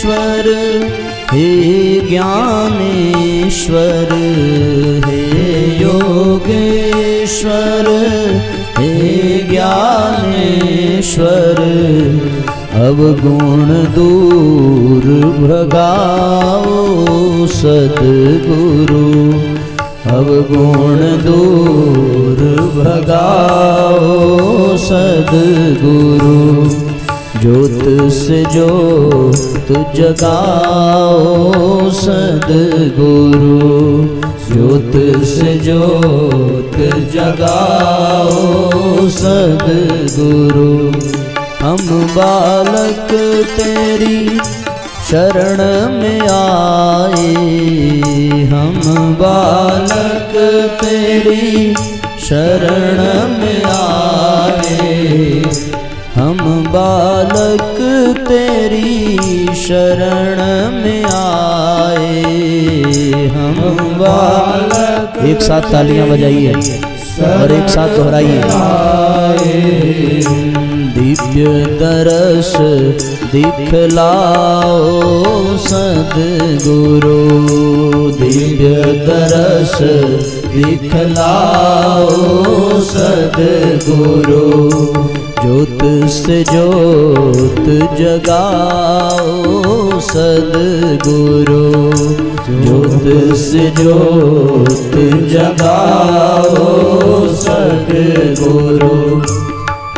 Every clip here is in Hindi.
ज्ञानेश्वर हे ज्ञानेश्वर, हे योगेश्वर हे ज्ञानेश्वर, अवगुण दूर भगाओ सद्गुरु, अवगुण दूर भगाओ सद्गुरु, ज्योत से ज्योत जगाओ सद्गुरु, ज्योत से ज्योत जगाओ सद्गुरु। हम बालक तेरी शरण में आए, हम बालक तेरी शरण में आए, हम बालक तेरी शरण में आए, हम बालक। एक साथ तालियां बजाइए और एक साथ दोहराइए। दिव्य दरस दिखलाओ सद्गुरु, दिव्य दरस दिखलाओ सद्गुरु, ज्योत से ज्योत जगाओ सद्गुरु, ज्योत से ज्योत जगाओ सद्गुरु।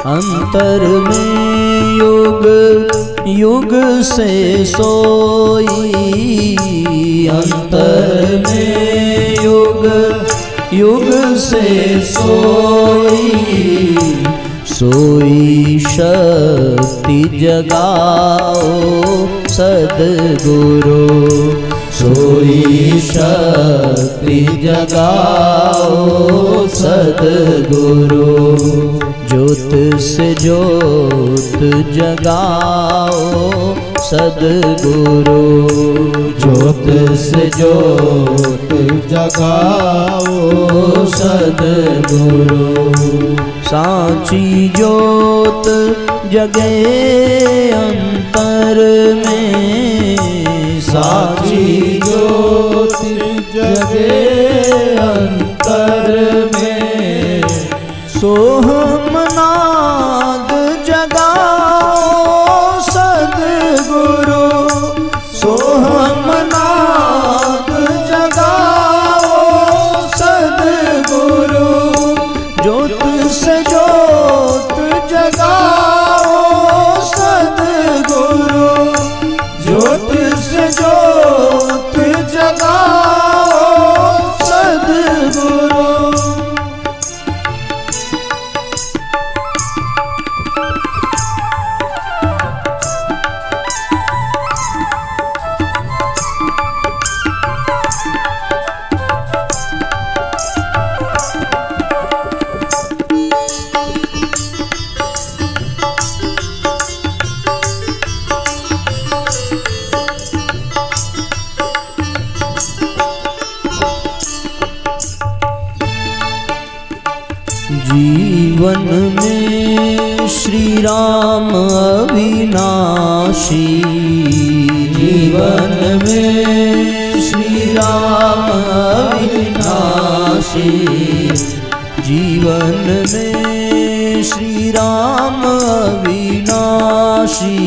अंतर में युग युग से सोई, अंतर में युग युग से सोई, सोई शक्ति जगाओ सद्गुरु, सोई शक्ति जगाओ सद्गुरु, ज्योत से ज्योत जगाओ सद्गुरु, ज्योत से ज्योत जगाओ सद्गुरु। सांची ज्योत जगे अंतर में, सांची ज्योत जगे अंतर में, सोहमनाद जगाओ सद्गुरु, सोहमनाद जगाओ सद्गुरु, ज्योत से ज्योत जगाओ सद्गुरु, ज्योत से ज्योत जगाओ सद्गुरु। जीवन में श्री राम अविनाशी, जीवन में श्री राम अविनाशी, जीवन में श्री राम अविनाशी,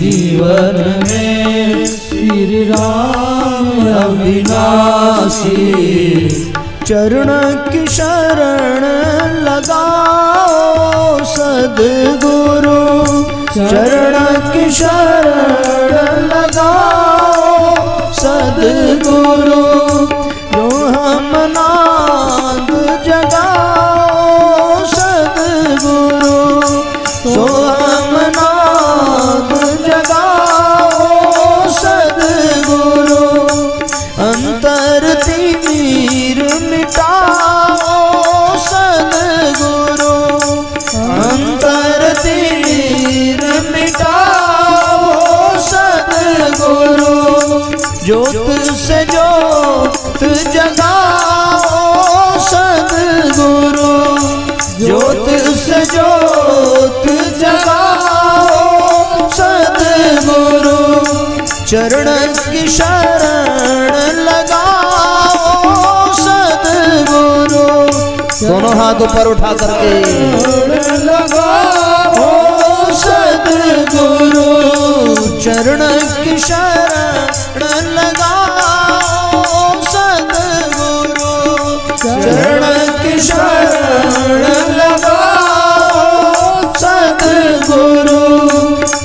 जीवन में श्री राम अविनाशी, चरण की शरण लगाओ सद्गुरु, चरण की शरण लगाओ सद्गुरु, सोहमनाद जगाओ सद्गुरु, सोहमनाद जगाओ सद्गुरु, अंतर तिमिर मिटाओ सद्गुरु, अंतर तिमिर मिटाओ सद्गुरु, ज्योत से ज्योत जगाओ सद्गुरु, ज्योत से ज्योत जगाओ सद्गुरु, चरण की शरण लगाओ सद्गुरु। दोनों हाथ ऊपर उठा करके लगाओ सद्गुरु। चरण की शरण लगाओ सद्गुरु। चरण की शरण लगाओ सद्गुरु।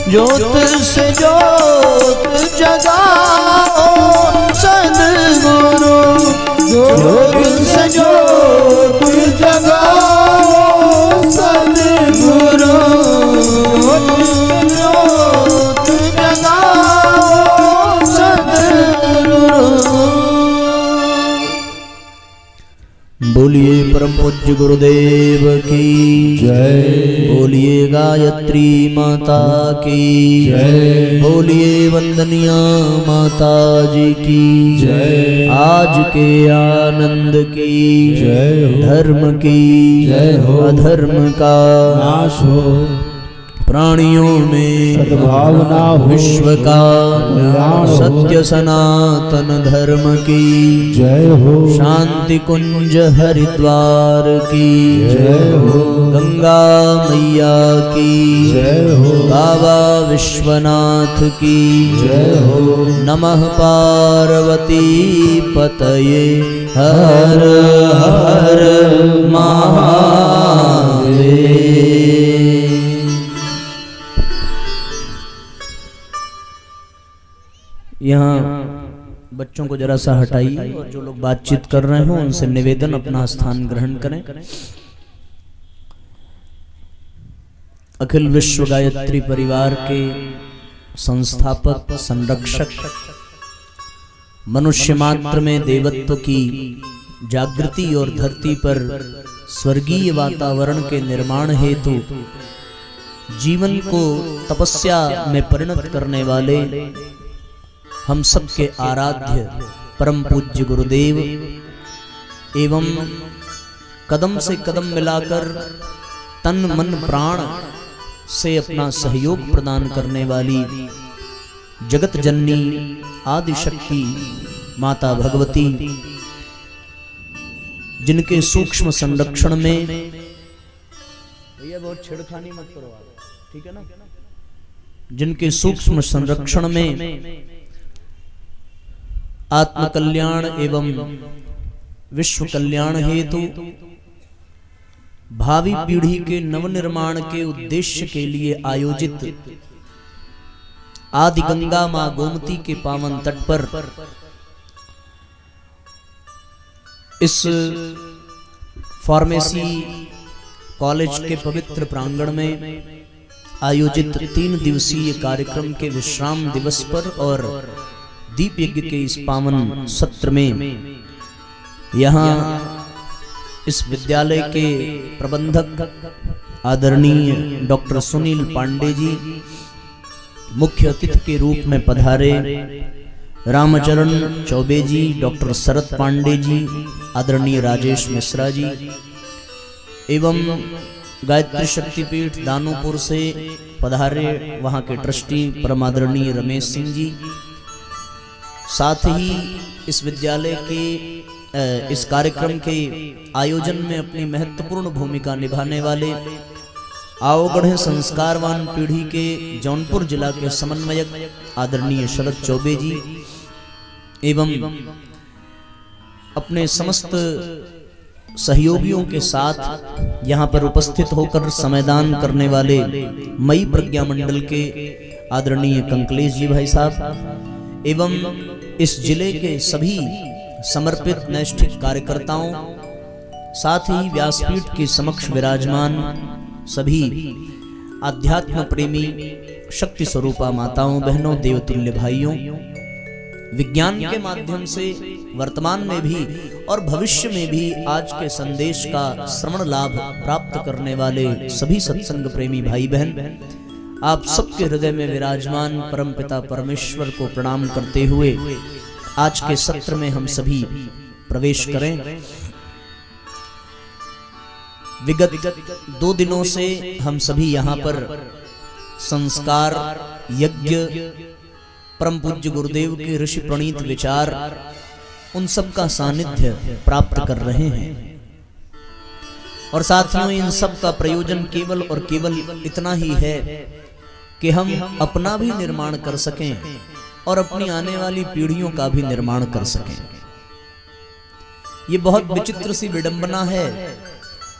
ज्योत से ज्योत जगाओ सद्गुरु। ज्योत से ज्योत जगाओ सद्गुरु। ज्योत जगाओ सद्गुरु। बोलिए परम पूज्य गुरुदेव की जय। बोलिए गायत्री माता की जय। बोलिए वंदनिया माता जी की जय। आज के आनंद की जय हो। धर्म की जय हो। अधर्म का नाश हो। प्राणियों में सद्भावना हो। विश्व का सत्य सनातन धर्म की जय हो। शांति कुंज हरिद्वार की जय हो। गंगा मैया की जय हो। बाबा विश्वनाथ की जय हो। नमः पार्वती पतये हर हर महादेव। यहाँ बच्चों को जरा सा हटाइए और जो लोग बातचीत कर रहे हो उनसे निवेदन अपना स्थान ग्रहण करें। अखिल विश्व गायत्री परिवार के संस्थापक संरक्षक, मनुष्य मात्र में देवत्व की जागृति और धरती पर स्वर्गीय वातावरण के निर्माण हेतु जीवन को तपस्या में परिणत करने वाले हम सबके आराध्य परम पूज्य गुरुदेव एवं कदम से कदम मिलाकर तन मन प्राण से अपना सहयोग प्रदान करने वाली जगत जननी आदि शक्ति माता भगवती, जिनके सूक्ष्म संरक्षण में भैया बहुत छेड़खानी मत करो, ठीक है ना, जिनके सूक्ष्म संरक्षण में आत्म कल्याण एवं विश्व कल्याण हेतु भावी पीढ़ी के नवनिर्माण के उद्देश्य के लिए आयोजित आदि गंगा मां गोमती के पावन तट पर इस फार्मेसी कॉलेज के पवित्र प्रांगण में आयोजित 3 दिवसीय कार्यक्रम के विश्राम दिवस पर और दीप यज्ञ के इस पावन सत्र में यहाँ इस विद्यालय के प्रबंधक आदरणीय डॉक्टर सुनील पांडे जी मुख्य अतिथि के रूप में पधारे, रामचरण चौबे जी, डॉक्टर शरद पांडे जी, आदरणीय राजेश मिश्रा जी एवं गायत्री शक्तिपीठ दानोपुर से पधारे वहाँ के ट्रस्टी परम आदरणीय रमेश सिंह जी, साथ ही इस विद्यालय के इस कार्यक्रम के आयोजन में अपनी महत्वपूर्ण भूमिका निभाने वाले आवगढ़ संस्कारवान पीढ़ी के जौनपुर जिला के समन्वयक आदरणीय शरद चौबे जी एवं अपने समस्त सहयोगियों के साथ यहाँ पर उपस्थित होकर समयदान करने वाले मई प्रज्ञा मंडल के आदरणीय कंकलेश जी भाई साहब एवं इस जिले के सभी समर्पित नैष्ठिक कार्यकर्ताओं, साथ ही व्यासपीठ के समक्ष विराजमान सभी आध्यात्म प्रेमी शक्ति स्वरूपा माताओं, बहनों, देवतुल्य भाइयों, विज्ञान के माध्यम से वर्तमान में भी और भविष्य में भी आज के संदेश का श्रवण लाभ प्राप्त करने वाले सभी सत्संग प्रेमी भाई बहन, आप सबके हृदय में विराजमान परमपिता परमेश्वर को प्रणाम करते हुए आज के सत्र में हम सभी प्रवेश करें। विगत 2 दिनों से हम सभी यहाँ पर संस्कार यज्ञ परम पूज्य गुरुदेव के ऋषि प्रणीत विचार उन सब का सानिध्य प्राप्त कर रहे हैं। और साथियों, इन सब का प्रयोजन केवल और केवल इतना ही है कि हम अपना भी निर्माण कर सकें और अपनी आने वाली पीढ़ियों का भी निर्माण कर सकें। ये बहुत विचित्र सी विडंबना है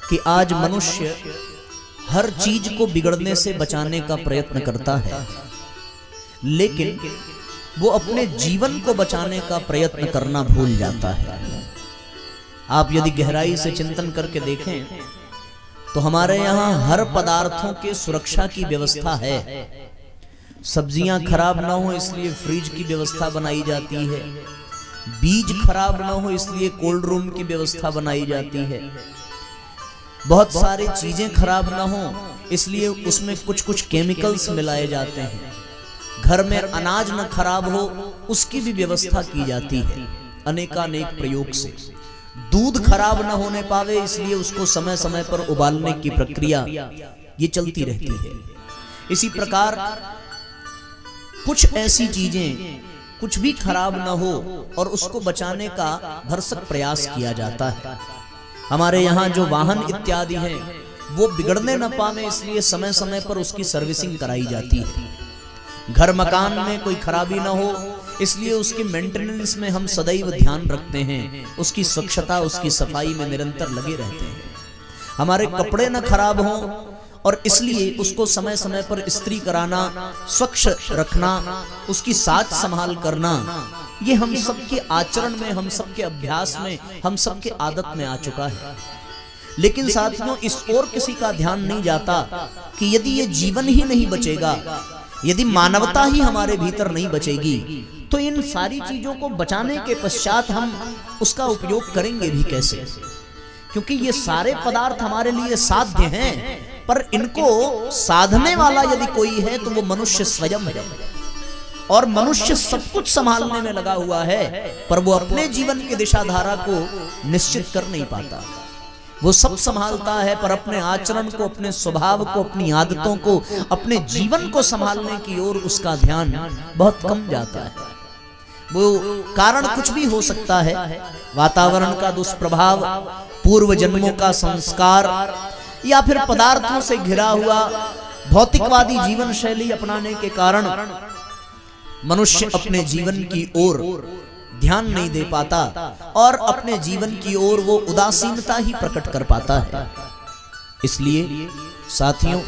कि आज मनुष्य हर चीज को बिगड़ने से बचाने का प्रयत्न करता है, लेकिन वो अपने जीवन को बचाने का प्रयत्न करना भूल जाता है। आप यदि गहराई से चिंतन करके देखें तो हमारे यहाँ हर पदार्थों के सुरक्षा की व्यवस्था है। सब्जियां खराब ना हो इसलिए फ्रिज की व्यवस्था बनाई जाती है, बीज खराब ना हो इसलिए कोल्ड रूम की व्यवस्था बनाई जाती है, बहुत सारी चीजें खराब ना हो इसलिए उसमें कुछ कुछ केमिकल्स मिलाए जाते हैं। घर में अनाज न खराब हो उसकी भी व्यवस्था की जाती है अनेकानेक प्रयोग से। दूध खराब न होने पावे इसलिए उसको समय समय पर उबालने की प्रक्रिया ये चलती रहती है। इसी प्रकार कुछ ऐसी चीजें कुछ भी खराब न हो और उसको बचाने का भरसक प्रयास किया जाता है। हमारे यहाँ जो वाहन इत्यादि हैं वो बिगड़ने न पावे इसलिए समय समय पर उसकी सर्विसिंग कराई जाती है। घर मकान में कोई खराबी ना हो इसलिए उसकी मेंटेनेंस में हम सदैव ध्यान रखते हैं, उसकी स्वच्छता उसकी सफाई में निरंतर लगे रहते हैं। हमारे कपड़े न खराब हों और इसलिए उसको समय समय पर इस्त्री कराना, स्वच्छ रखना, उसकी साज संभाल करना, ये हम सबके आचरण में, हम सबके अभ्यास में, हम सबके आदत में आ चुका है। लेकिन साथियों, इस ओर किसी का ध्यान नहीं जाता कि यदि ये जीवन ही नहीं बचेगा, यदि मानवता ही हमारे भीतर नहीं बचेगी, तो इन सारी चीजों को बचाने के पश्चात हम उसका उपयोग करेंगे भी कैसे? क्योंकि ये सारे पदार्थ हमारे लिए साध्य हैं, पर इनको साधने वाला यदि कोई है तो वो मनुष्य स्वयं है। और मनुष्य सब कुछ संभालने में लगा हुआ है, पर वो अपने जीवन की दिशा धारा को निश्चित कर नहीं पाता। वो सब संभालता है पर अपने आचरण को, अपने स्वभाव को, अपनी आदतों को, अपने जीवन को संभालने की ओर उसका ध्यान बहुत कम जाता है। वो कारण कुछ भी हो सकता है, वातावरण का दुष्प्रभाव, पूर्व जन्मों का संस्कार, या फिर पदार्थों से घिरा हुआ भौतिकवादी जीवन शैली अपनाने के कारण मनुष्य अपने जीवन की ओर ध्यान नहीं दे पाता और अपने जीवन की ओर वो उदासीनता ही प्रकट कर पाता है। इसलिए साथियों,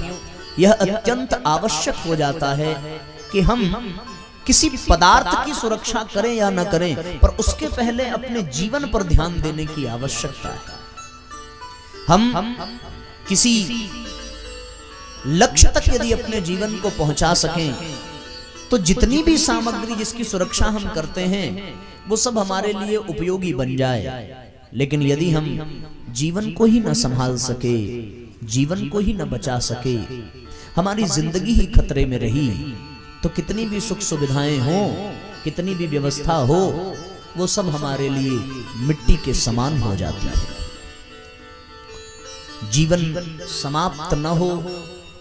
यह अत्यंत आवश्यक हो जाता है कि हम किसी पदार्थ की सुरक्षा करें या न करें, पर उसके पहले अपने जीवन पर ध्यान देने की आवश्यकता है। हम किसी लक्ष्य तक यदि अपने जीवन को पहुंचा सकें तो जितनी भी सामग्री जिसकी सुरक्षा हम करते हैं वो सब हमारे लिए उपयोगी बन जाए। लेकिन यदि हम जीवन को ही न संभाल सके, जीवन को ही न बचा सके, हमारी जिंदगी ही खतरे में रही, तो कितनी भी सुख सुविधाएं हो, कितनी भी व्यवस्था हो, वो सब हमारे लिए मिट्टी के समान हो जाती है। जीवन समाप्त न हो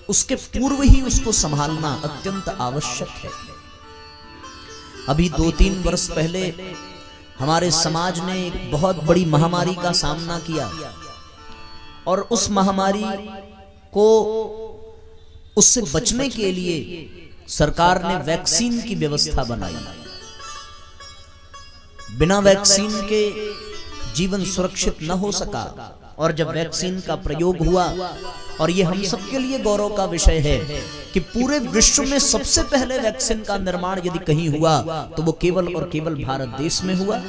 उसके पूर्व ही उसको संभालना अत्यंत आवश्यक है। अभी 2-3 वर्ष पहले हमारे समाज ने एक बहुत बड़ी महामारी का सामना किया और उस महामारी को, उससे बचने के लिए सरकार ने वैक्सीन की व्यवस्था बनाई। बिना वैक्सीन के जीवन सुरक्षित न हो सका और जब वैक्सीन का प्रयोग हुआ, और ये हम सबके लिए गौरव का विषय है कि पूरे विश्व में सबसे पहले वैक्सीन का निर्माण यदि कहीं हुआ तो वो केवल और केवल भारत देश में हुआ,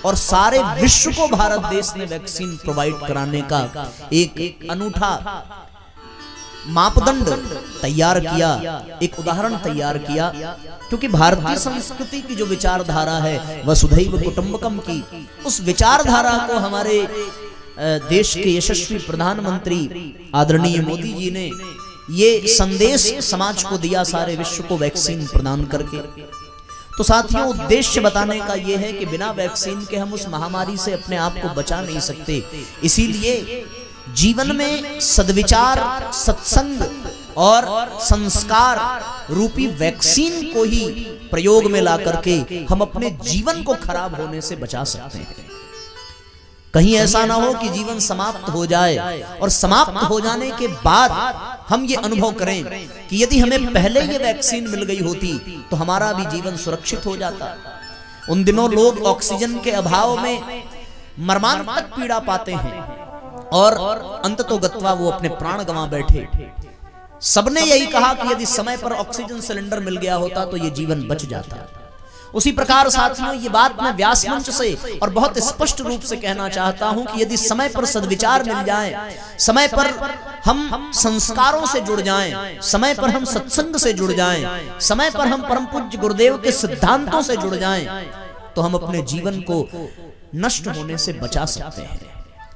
और सारे विश्व को भारत देश ने वैक्सीन प्रोवाइड कराने का एक अनूठा मापदंड तैयार किया, एक उदाहरण तैयार किया। क्योंकि भारतीय संस्कृति की जो विचारधारा है वसुधैव कुटुंबकम की, उस विचारधारा को हमारे देश के यशस्वी प्रधानमंत्री आदरणीय मोदी जी ने ये संदेश समाज को दिया, सारे विश्व को वैक्सीन प्रदान करके। तो साथियों, उद्देश्य बताने का यह है कि बिना वैक्सीन के हम उस महामारी से अपने आप को बचा नहीं सकते। इसीलिए जीवन में सद्विचार, सत्संग और संस्कार रूपी वैक्सीन को ही प्रयोग में ला करके हम अपने जीवन को खराब होने से बचा सकते हैं। कहीं ऐसा ना हो कि जीवन समाप्त हो जाए और समाप्त हो जाने के बाद हम ये अनुभव करें कि यदि हमें पहले ये वैक्सीन मिल गई होती तो हमारा भी जीवन सुरक्षित हो जाता। उन दिनों लोग ऑक्सीजन के अभाव में मर्मांतक पीड़ा पाते हैं और अंततोगत्वा वो अपने प्राण गंवा बैठे। सबने यही कहा कि यदि समय पर ऑक्सीजन सिलेंडर मिल गया होता तो ये जीवन बच जाता। उसी प्रकार साथियों, ये बात मैं व्यास मंच से और बहुत स्पष्ट रूप से कहना चाहता हूं कि यदि समय पर सद्विचार मिल जाए, समय पर हम संस्कारों से जुड़ जाएं, समय पर हम सत्संग से जुड़ जाएं, समय पर हम परम पूज्य गुरुदेव के सिद्धांतों से जुड़ जाएं, तो हम अपने जीवन को नष्ट होने से बचा सकते हैं।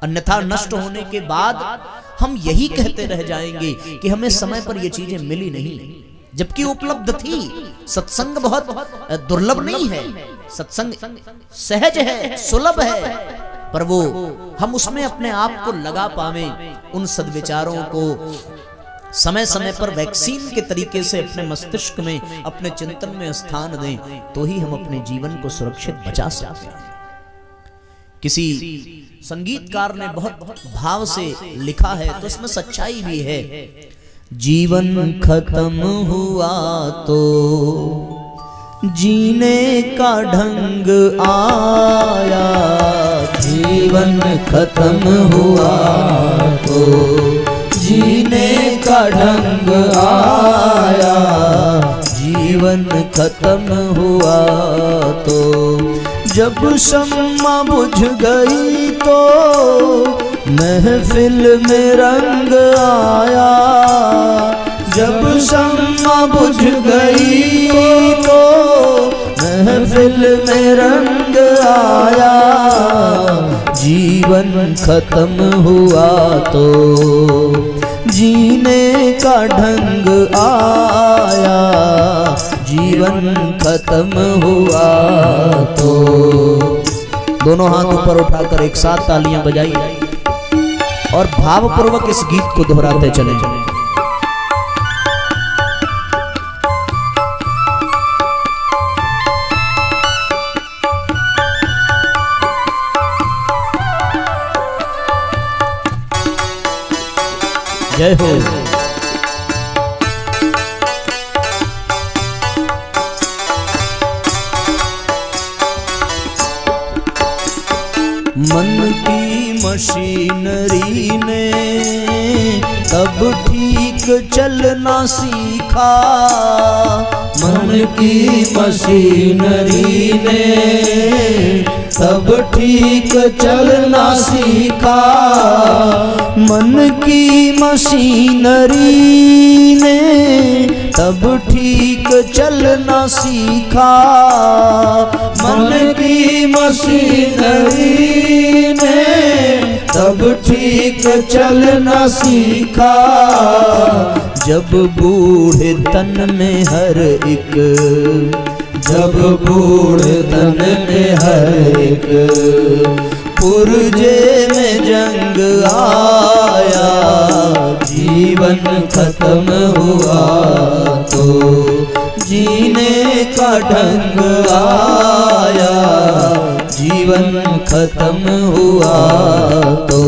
अन्यथा नष्ट होने के बाद हम यही कहते रह जाएंगे कि हमें समय पर ये चीजें मिली नहीं, जबकि उपलब्ध थी। सत्संग बहुत दुर्लभ नहीं है, सत्संग सहज है, सुलभ है, पर वो हम उसमें अपने आप को लगा पावे, उन सद्विचारों को समय समय पर वैक्सीन के तरीके से अपने मस्तिष्क में, अपने चिंतन में स्थान दें, तो ही हम अपने जीवन को सुरक्षित बचा सकते हैं। किसी संगीतकार ने बहुत भाव से लिखा है, तो इसमें सच्चाई भी है। जीवन खत्म हुआ तो जीने का ढंग आया, जीवन खत्म हुआ तो जीने का ढंग आया, जीवन खत्म हुआ तो जब शम्मा बुझ गई तो महफिल में रंग आया, जब शम्मा बुझ गई तो महफिल में रंग आया, जीवन खत्म हुआ तो जीने का ढंग आया, जीवन खत्म हुआ तो। दोनों हाथ ऊपर उठाकर एक साथ तालियां बजाइए और भावपूर्वक इस गीत को दोहराते चले। जय हो। मन की मशीनरी ने तब ठीक चलना सीखा, मन की मशीनरी ने तब ठीक चलना सीखा, मन की मशीनरी ने तब ठीक चलना सीखा, मन की मशीनरी ने तब ठीक चलना सीखा, जब बूढ़े तन में हर एक, जब बूढ़े तन में हर एक पुर्जे में जंग आया, जीवन खत्म हुआ तो जीने का ढंग आया, जीवन खत्म हुआ तो।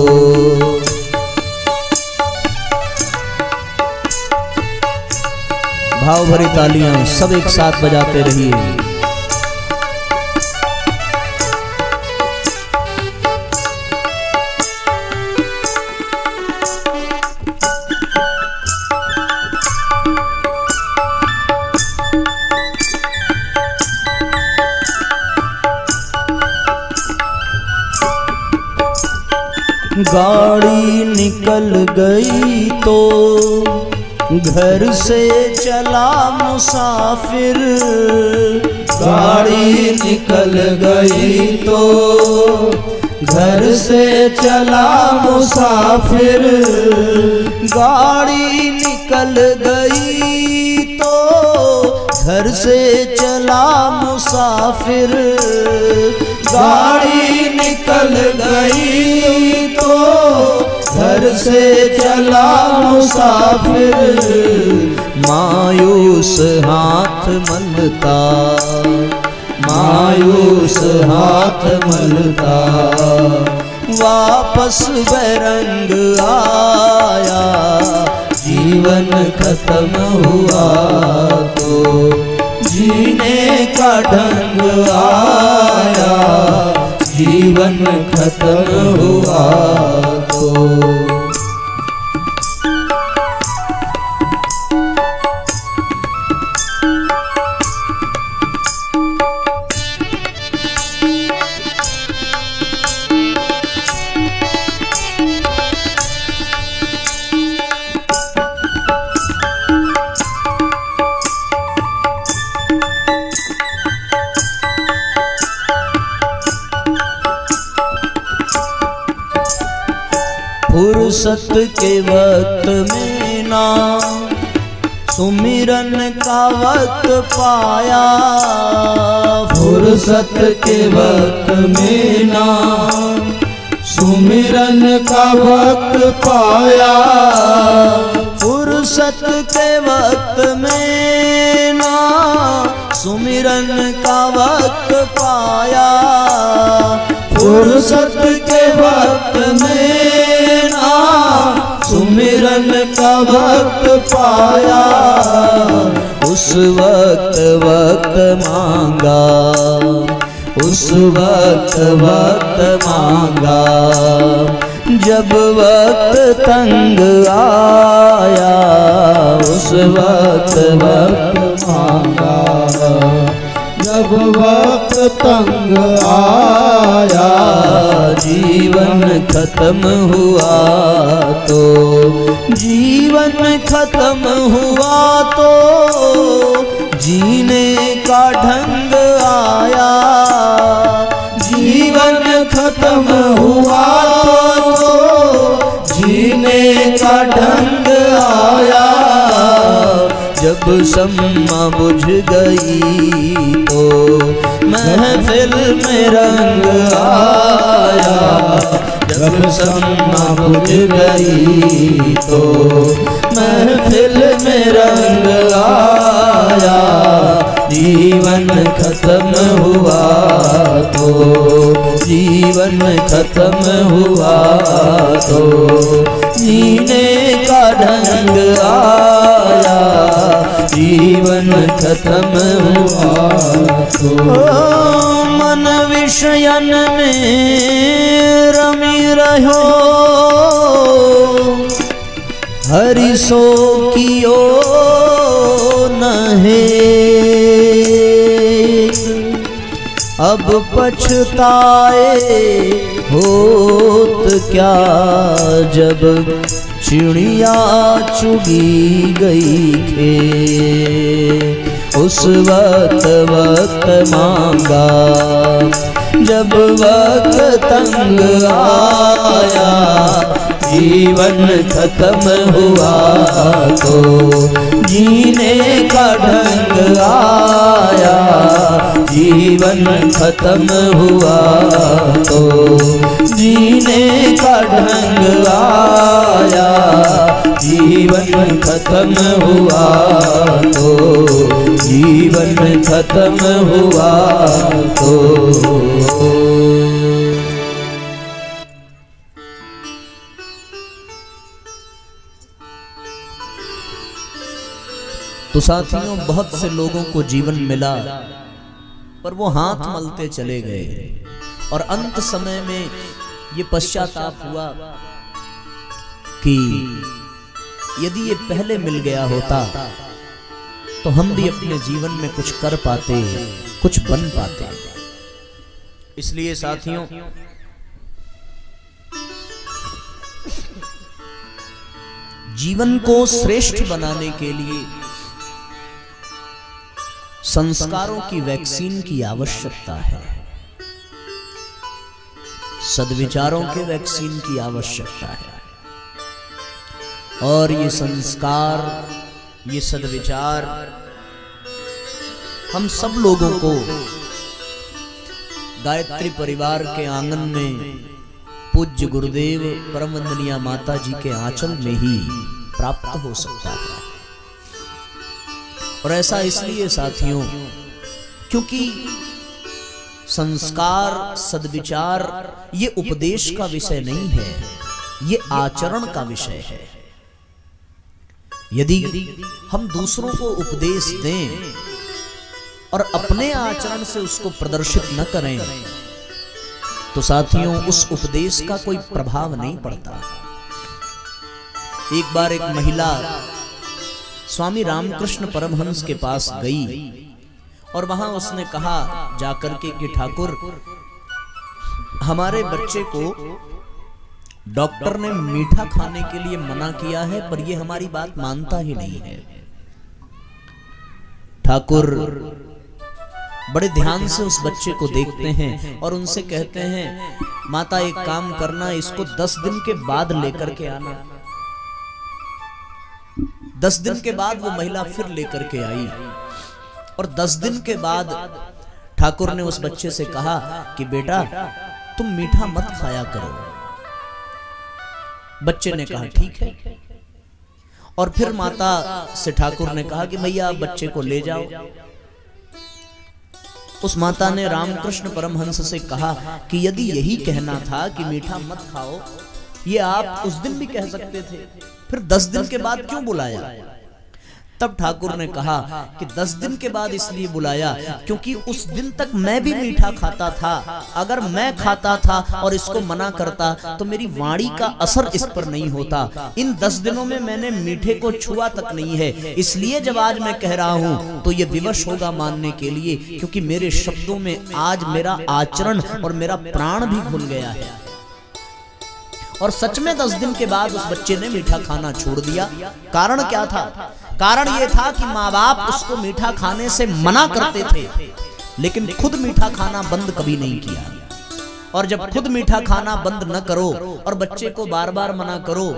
भाव भरी तालियां सब एक साथ बजाते रहिए। गाड़ी निकल गई तो घर से चला मुसाफिर, गाड़ी निकल गई तो घर से चला मुसाफिर, गाड़ी निकल गई तो घर से चला मुसाफिर, गाड़ी निकल गई तो घर से चला मुसाफिर, मायूस हाथ मलता, मायूस हाथ मलता। वापस बैरंग आया, जीवन खत्म हुआ तो जीने का ढंग आया, जीवन खत्म हुआ तो। फुर्सत के वक्त में ना सुमिरन का वक्त पाया, फुर्सत के वक्त में ना सुमिरन का वक्त पाया, फुर्सत के वक्त में ना सुमिरन का वक्त पाया, फुर्सत के वक्त में ना सुमिरन का वक्त पाया। उस वक्त वक्त मांगा, उस वक्त वक्त मांगा, जब वक्त तंग आया, उस वक्त वक्त मांगा, जब वक्त तंग आया। जीवन खत्म हुआ तो, जीवन खत्म हुआ तो जीने का ढंग आया, जीवन खत्म हुआ तो जीने का ढंग आया। जब शम्मा बुझ गई तो महफिल में रंग आया, जब शम्मा बुझ गई तो महफिल में रंग आया। जीवन खत्म हुआ तो, जीवन खत्म हुआ तो जीने का ढंग आया, जीवन खत्म हुआ तो। मन विषयन में रमी रहो, हरि सो कियो नहे, अब पछताए होत क्या, जब चिड़िया चुगी गई खे। उस वक्त वक्त मांगा, जब वक्त तंग आया, जीवन खत्म हुआ तो जीने का ढंग आया, जीवन खत्म हुआ तो जीने का ढंग आया, जीवन खत्म हुआ तो जीवन खत्म हुआ तो। तो साथियों, बहुत से लोगों को जीवन मिला पर वो हाथ मलते चले गए और अंत समय में ये पश्चाताप हुआ कि यदि ये पहले मिल गया होता तो हम भी अपने जीवन में कुछ कर पाते, कुछ बन पाते। इसलिए साथियों, जीवन को श्रेष्ठ बनाने के लिए संस्कारों की वैक्सीन की आवश्यकता है, सद्विचारों के वैक्सीन की आवश्यकता है। और ये संस्कार, ये सद्विचार हम सब लोगों को गायत्री परिवार के आंगन में पूज्य गुरुदेव परम वंदनीय माता जी के आंचल में ही प्राप्त हो सकता है। और ऐसा इसलिए साथियों, क्योंकि संस्कार सद्विचार ये उपदेश का विषय नहीं है, ये आचरण का विषय है। यदि हम दूसरों को उपदेश दें और अपने आचरण से उसको प्रदर्शित न करें तो साथियों उस उपदेश का कोई प्रभाव नहीं पड़ता। एक बार एक महिला स्वामी रामकृष्ण परमहंस के पास गई और वहां उसने कहा जाकर के कि ठाकुर, हमारे बच्चे को डॉक्टर ने मीठा खाने के लिए मना किया है, पर ये हमारी बात मानता ही नहीं है। ठाकुर बड़े ध्यान से उस बच्चे को देखते हैं और उनसे कहते हैं, माता एक काम करना, इसको 10 दिन के बाद लेकर के आना। 10 दिन के बाद वो महिला फिर लेकर के आई और 10 दिन के बाद ठाकुर ने उस बच्चे से कहा कि बेटा तुम मीठा मत खाया करो। बच्चे ने कहा ठीक है। और फिर माता से ठाकुर ने कहा कि भैया आप बच्चे को ले जाओ। उस माता ने रामकृष्ण परमहंस से कहा कि यदि यही कहना था कि मीठा मत खाओ, ये आप उस दिन भी कह सकते थे, फिर 10 दिन के बाद क्यों बुलाया? तब ठाकुर ने कहा कि 10 दिन के बाद इसलिए बुलाया क्योंकि उस दिन तक मैं भी मीठा खाता था। अगर मैं खाता था और इसको मना करता तो मेरी वाणी का असर इस पर नहीं होता। इन 10 दिनों में मैंने मीठे को छुआ तक नहीं है, इसलिए जब आज मैं कह रहा हूं तो ये विवश होगा मानने के लिए, क्योंकि मेरे शब्दों में आज मेरा आचरण और मेरा प्राण भी भूल गया है। और सच में 10 दिन के बाद उस बच्चे ने मीठा खाना छोड़ दिया। कारण क्या था? कारण यह था कि माँ बाप उसको मीठा खाने से मना करते थे, लेकिन खुद मीठा खाना बंद कभी नहीं किया। और जब खुद मीठा खाना बंद न करो और बच्चे को बार बार मना करो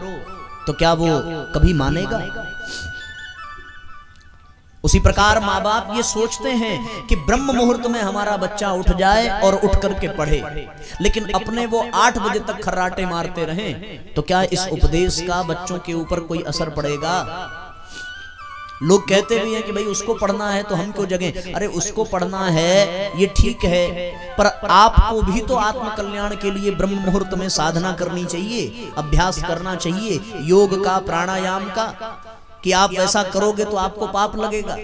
तो क्या वो कभी मानेगा? उसी प्रकार माँ बाप ये सोचते हैं कि ब्रह्म मुहूर्त में हमारा बच्चा उठ जाए और उठ करके पढ़े, लेकिन अपने वो 8 बजे तक खर्राटे मारते रहें तो क्या इस उपदेश का बच्चों के ऊपर कोई असर पड़ेगा? लोग कहते भी हैं कि भाई उसको पढ़ना है तो हम क्यों जगें। अरे उसको पढ़ना है ये ठीक है, पर आपको भी तो आत्म कल्याण के लिए ब्रह्म मुहूर्त में साधना करनी चाहिए, अभ्यास करना चाहिए योग का, प्राणायाम का, कि आप ऐसा करोगे तो आपको पाप लगेगा।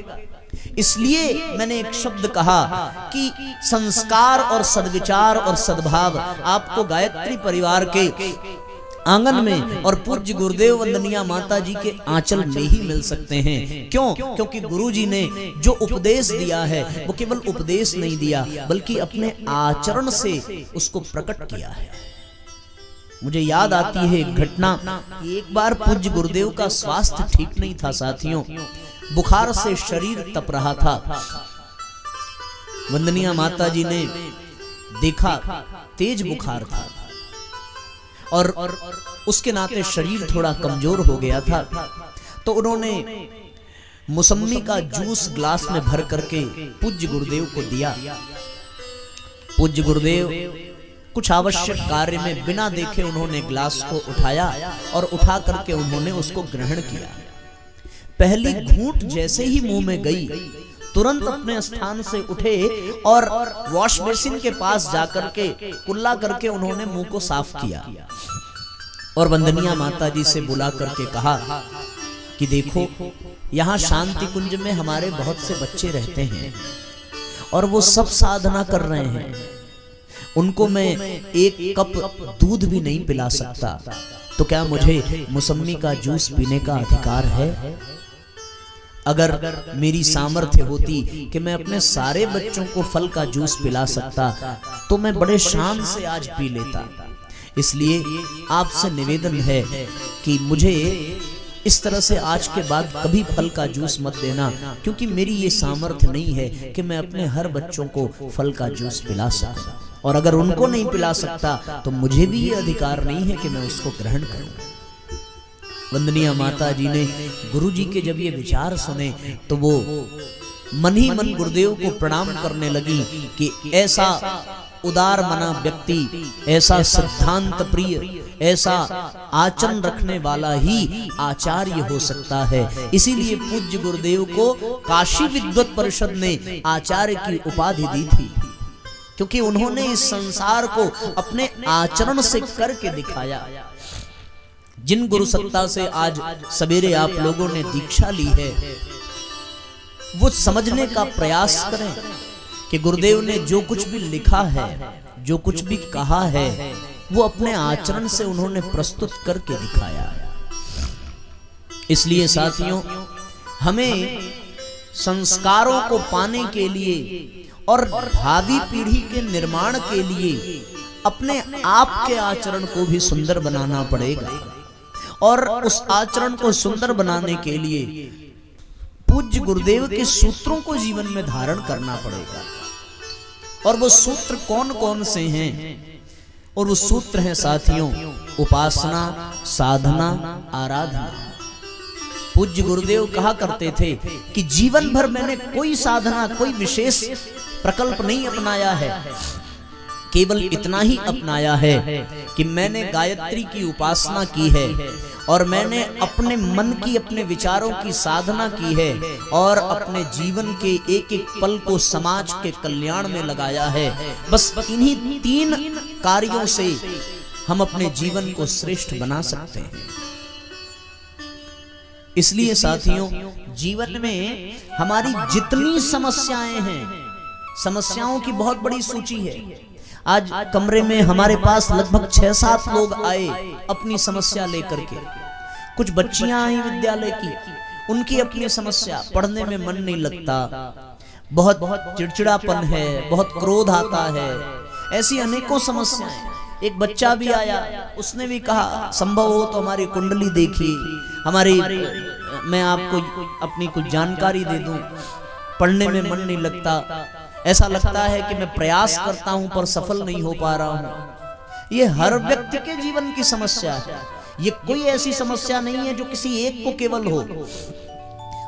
इसलिए मैंने एक शब्द कहा कि संस्कार और सद्विचार और सद्भाव आपको गायत्री परिवार के आंगन में और पूज्य गुरुदेव वंदनीय माता जी के आंचल में ही मिल सकते हैं। क्यों? क्योंकि गुरु जी ने जो उपदेश दिया है वो केवल उपदेश नहीं दिया, बल्कि अपने आचरण से उसको प्रकट किया है। मुझे याद आती है एक घटना। एक बार पूज्य गुरुदेव का स्वास्थ्य ठीक नहीं था साथियों, बुखार से शरीर तप रहा था। वंदनीय माता जी ने देखा तेज बुखार था और उसके नाते शरीर थोड़ा कमजोर हो गया था, तो उन्होंने मौसम्मी का जूस ग्लास में भर करके पूज्य गुरुदेव को दिया। पूज्य गुरुदेव कुछ आवश्यक कार्य में बिना देखे उन्होंने ग्लास को उठाया और उठा करके उन्होंने उसको ग्रहण किया। पहली घूंट जैसे ही मुंह में गई, तुरंत अपने स्थान से उठे और वॉश बेसिन के पास जाकर के कुल्ला करके उन्होंने मुंह को साफ किया और वंदनीय माता जी से बुला करके कहा कि देखो, यहाँ शांति कुंज में हमारे बहुत से बच्चे रहते हैं और वो सब साधना कर रहे हैं, उनको मैं एक कप दूध भी नहीं पिला सकता, तो क्या मुझे मौसम्मी का जूस पीने का अधिकार है? अगर मेरी सामर्थ्य होती कि मैं अपने सारे बच्चों को फल का जूस पिला सकता तो मैं बड़े शान से आज पी लेता। इसलिए आपसे निवेदन है कि मुझे इस तरह से आज के बाद कभी फल का जूस मत देना, क्योंकि मेरी ये सामर्थ्य नहीं है कि मैं अपने हर बच्चों को फल का जूस पिला सकूं, और अगर उनको नहीं पिला सकता तो मुझे भी ये अधिकार नहीं है कि मैं उसको ग्रहण करूं। वंदनीय माता जी ने गुरु जी के जब ये विचार सुने तो वो मन ही मन गुरुदेव को प्रणाम करने लगी कि ऐसा उदार मना व्यक्ति, ऐसा सिद्धांत प्रिय, ऐसा आचरण रखने वाला ही आचार्य हो सकता है। इसीलिए पूज्य गुरुदेव को काशी विद्वत परिषद ने आचार्य की उपाधि दी थी, क्योंकि उन्होंने इस संसार को अपने आचरण से करके दिखाया। जिन गुरु सत्ता से आज सवेरे आप लोगों ने दीक्षा ली है, वो समझने का प्रयास करें कि गुरुदेव ने जो कुछ भी लिखा है, जो कुछ भी कहा है, वो अपने आचरण से उन्होंने प्रस्तुत करके दिखाया। इसलिए साथियों, हमें संस्कारों को पाने के लिए और भावी पीढ़ी के निर्माण के लिए अपने आप के आचरण को भी सुंदर बनाना पड़ेगा, और उस आचरण को सुंदर बनाने के लिए पूज्य गुरुदेव के सूत्रों को जीवन में धारण करना पड़ेगा। और वो सूत्र कौन कौन से हैं? और वो सूत्र हैं साथियों, उपासना, साधना, आराधना। पूज्य गुरुदेव कहा करते थे कि जीवन भर मैंने कोई साधना, कोई विशेष प्रकल्प नहीं अपनाया है, केवल इतना ही अपनाया है कि मैंने गायत्री की उपासना की है, और मैंने अपने मन की, अपने विचारों की साधना की है, और अपने जीवन के एक एक पल को समाज के कल्याण में लगाया है। बस इन्हीं 3 कार्यों से हम अपने जीवन को श्रेष्ठ बना सकते हैं। इसलिए साथियों, जीवन में हमारी जितनी समस्याएं हैं, समस्याओं की बहुत बड़ी सूची है। आज कमरे में हमारे पास लगभग 6-7 लोग आए अपनी समस्या लेकर के। कुछ बच्चियां आई विद्यालय की, उनकी अपनी समस्या, पढ़ने में मन नहीं लगता, बहुत चिड़चिड़ापन है, बहुत क्रोध आता है, ऐसी अनेकों समस्याएं। एक बच्चा भी आया, उसने भी कहा संभव हो तो हमारी कुंडली देखिए, मैं आपको अपनी कुछ जानकारी दे दूं, पढ़ने में मन नहीं लगता, ऐसा लगता है कि मैं प्रयास करता हूं पर सफल नहीं हो पा रहा हूं। ये हर व्यक्ति के जीवन की समस्या है, ये कोई ऐसी समस्या नहीं है जो किसी एक को केवल हो।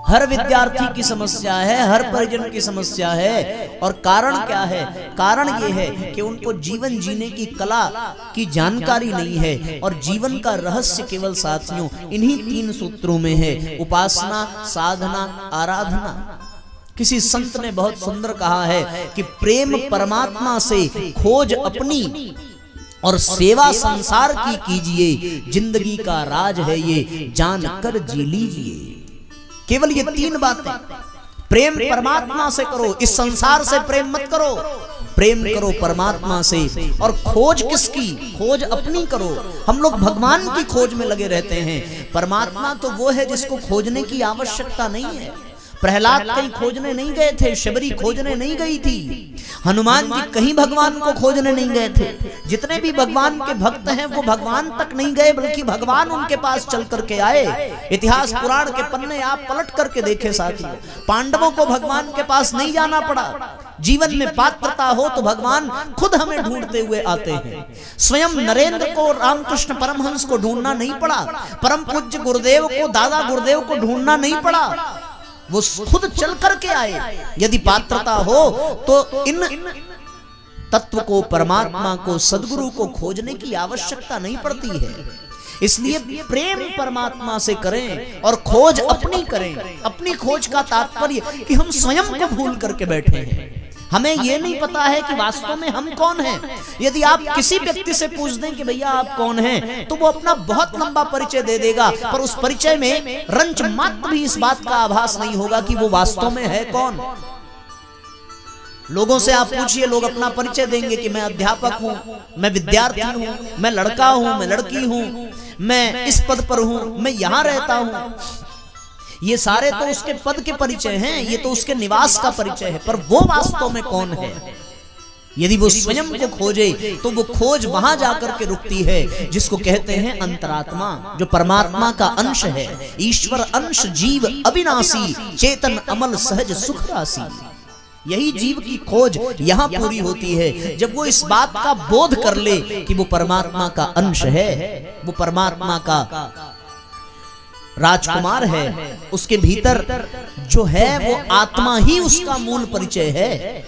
हर विद्यार्थी की समस्या है, हर परिजन की समस्या है। और कारण क्या है? कारण ये है कि उनको जीवन जीने की कला की जानकारी नहीं है, और जीवन का रहस्य केवल साथियों इन्हीं 3 सूत्रों में है, उपासना, साधना, आराधना। किसी संत ने बहुत सुंदर कहा है कि प्रेम परमात्मा से, खोज अपनी, और सेवा संसार की कीजिए, जिंदगी का राज है ये, जान कर जी लीजिए। केवल ये 3 बातें। प्रेम परमात्मा से करो, इस संसार से प्रेम मत करो, प्रेम करो परमात्मा से। और खोज किसकी? खोज अपनी करो। हम लोग भगवान की खोज में लगे रहते हैं, परमात्मा तो वो है जिसको खोजने की आवश्यकता नहीं है। प्रहलाद कहीं खोजने नहीं गए थे, शबरी खोजने नहीं गई थी, हनुमान जी कहीं भगवान को खोजने नहीं गए थे। जितने भी भगवान के भक्त हैं वो भगवान तक नहीं गए, बल्कि भगवान उनके पास चल करके आए। इतिहास पुराण के पन्ने आप पलट करके देखे साथियों, पांडवों को भगवान के पास नहीं जाना पड़ा। जीवन में पात्रता हो तो भगवान खुद हमें ढूंढते हुए आते हैं। स्वयं नरेंद्र को रामकृष्ण परमहंस को ढूंढना नहीं पड़ा, परम पूज्य गुरुदेव को, दादा गुरुदेव को ढूंढना नहीं पड़ा, वो खुद चल करके आए। यदि पात्रता हो तो इन तत्व को, परमात्मा को, सदगुरु को खोजने की आवश्यकता नहीं पड़ती है। इसलिए प्रेम परमात्मा से करें और खोज अपनी करें। अपनी खोज का तात्पर्य कि हम स्वयं को भूल करके बैठे हैं, हमें यह नहीं पता है कि वास्तव में हम कौन हैं। यदि आप किसी व्यक्ति से पूछ दें कि भैया आप कौन हैं, तो वो अपना बहुत लंबा परिचय दे देगा, पर उस परिचय में रंच मात्र भी इस बात का आभास नहीं होगा कि वो वास्तव में है कौन। लोगों से आप पूछिए, लोग अपना परिचय देंगे कि मैं अध्यापक हूं, मैं विद्यार्थी हूं, मैं लड़का हूं, मैं लड़की हूं, मैं इस पद पर हूं, मैं यहां रहता हूं। ये सारे तो उसके पद के परिचय हैं, ये तो उसके निवास का परिचय है, पर वो वास्तव में कौन है? यदि वो स्वयं को खोजे तो वो खोज वहां जाकर के रुकती है जिसको कहते हैं अंतरात्मा, जो परमात्मा का अंश है। ईश्वर अंश जीव अविनाशी, चेतन अमल सहज सुख राशि। यही जीव की खोज यहाँ पूरी होती है जब वो इस बात का बोध कर ले कि वो परमात्मा का अंश है, वो परमात्मा का राजकुमार है, उसके भीतर जो है वो आत्मा ही उसका मूल परिचय है।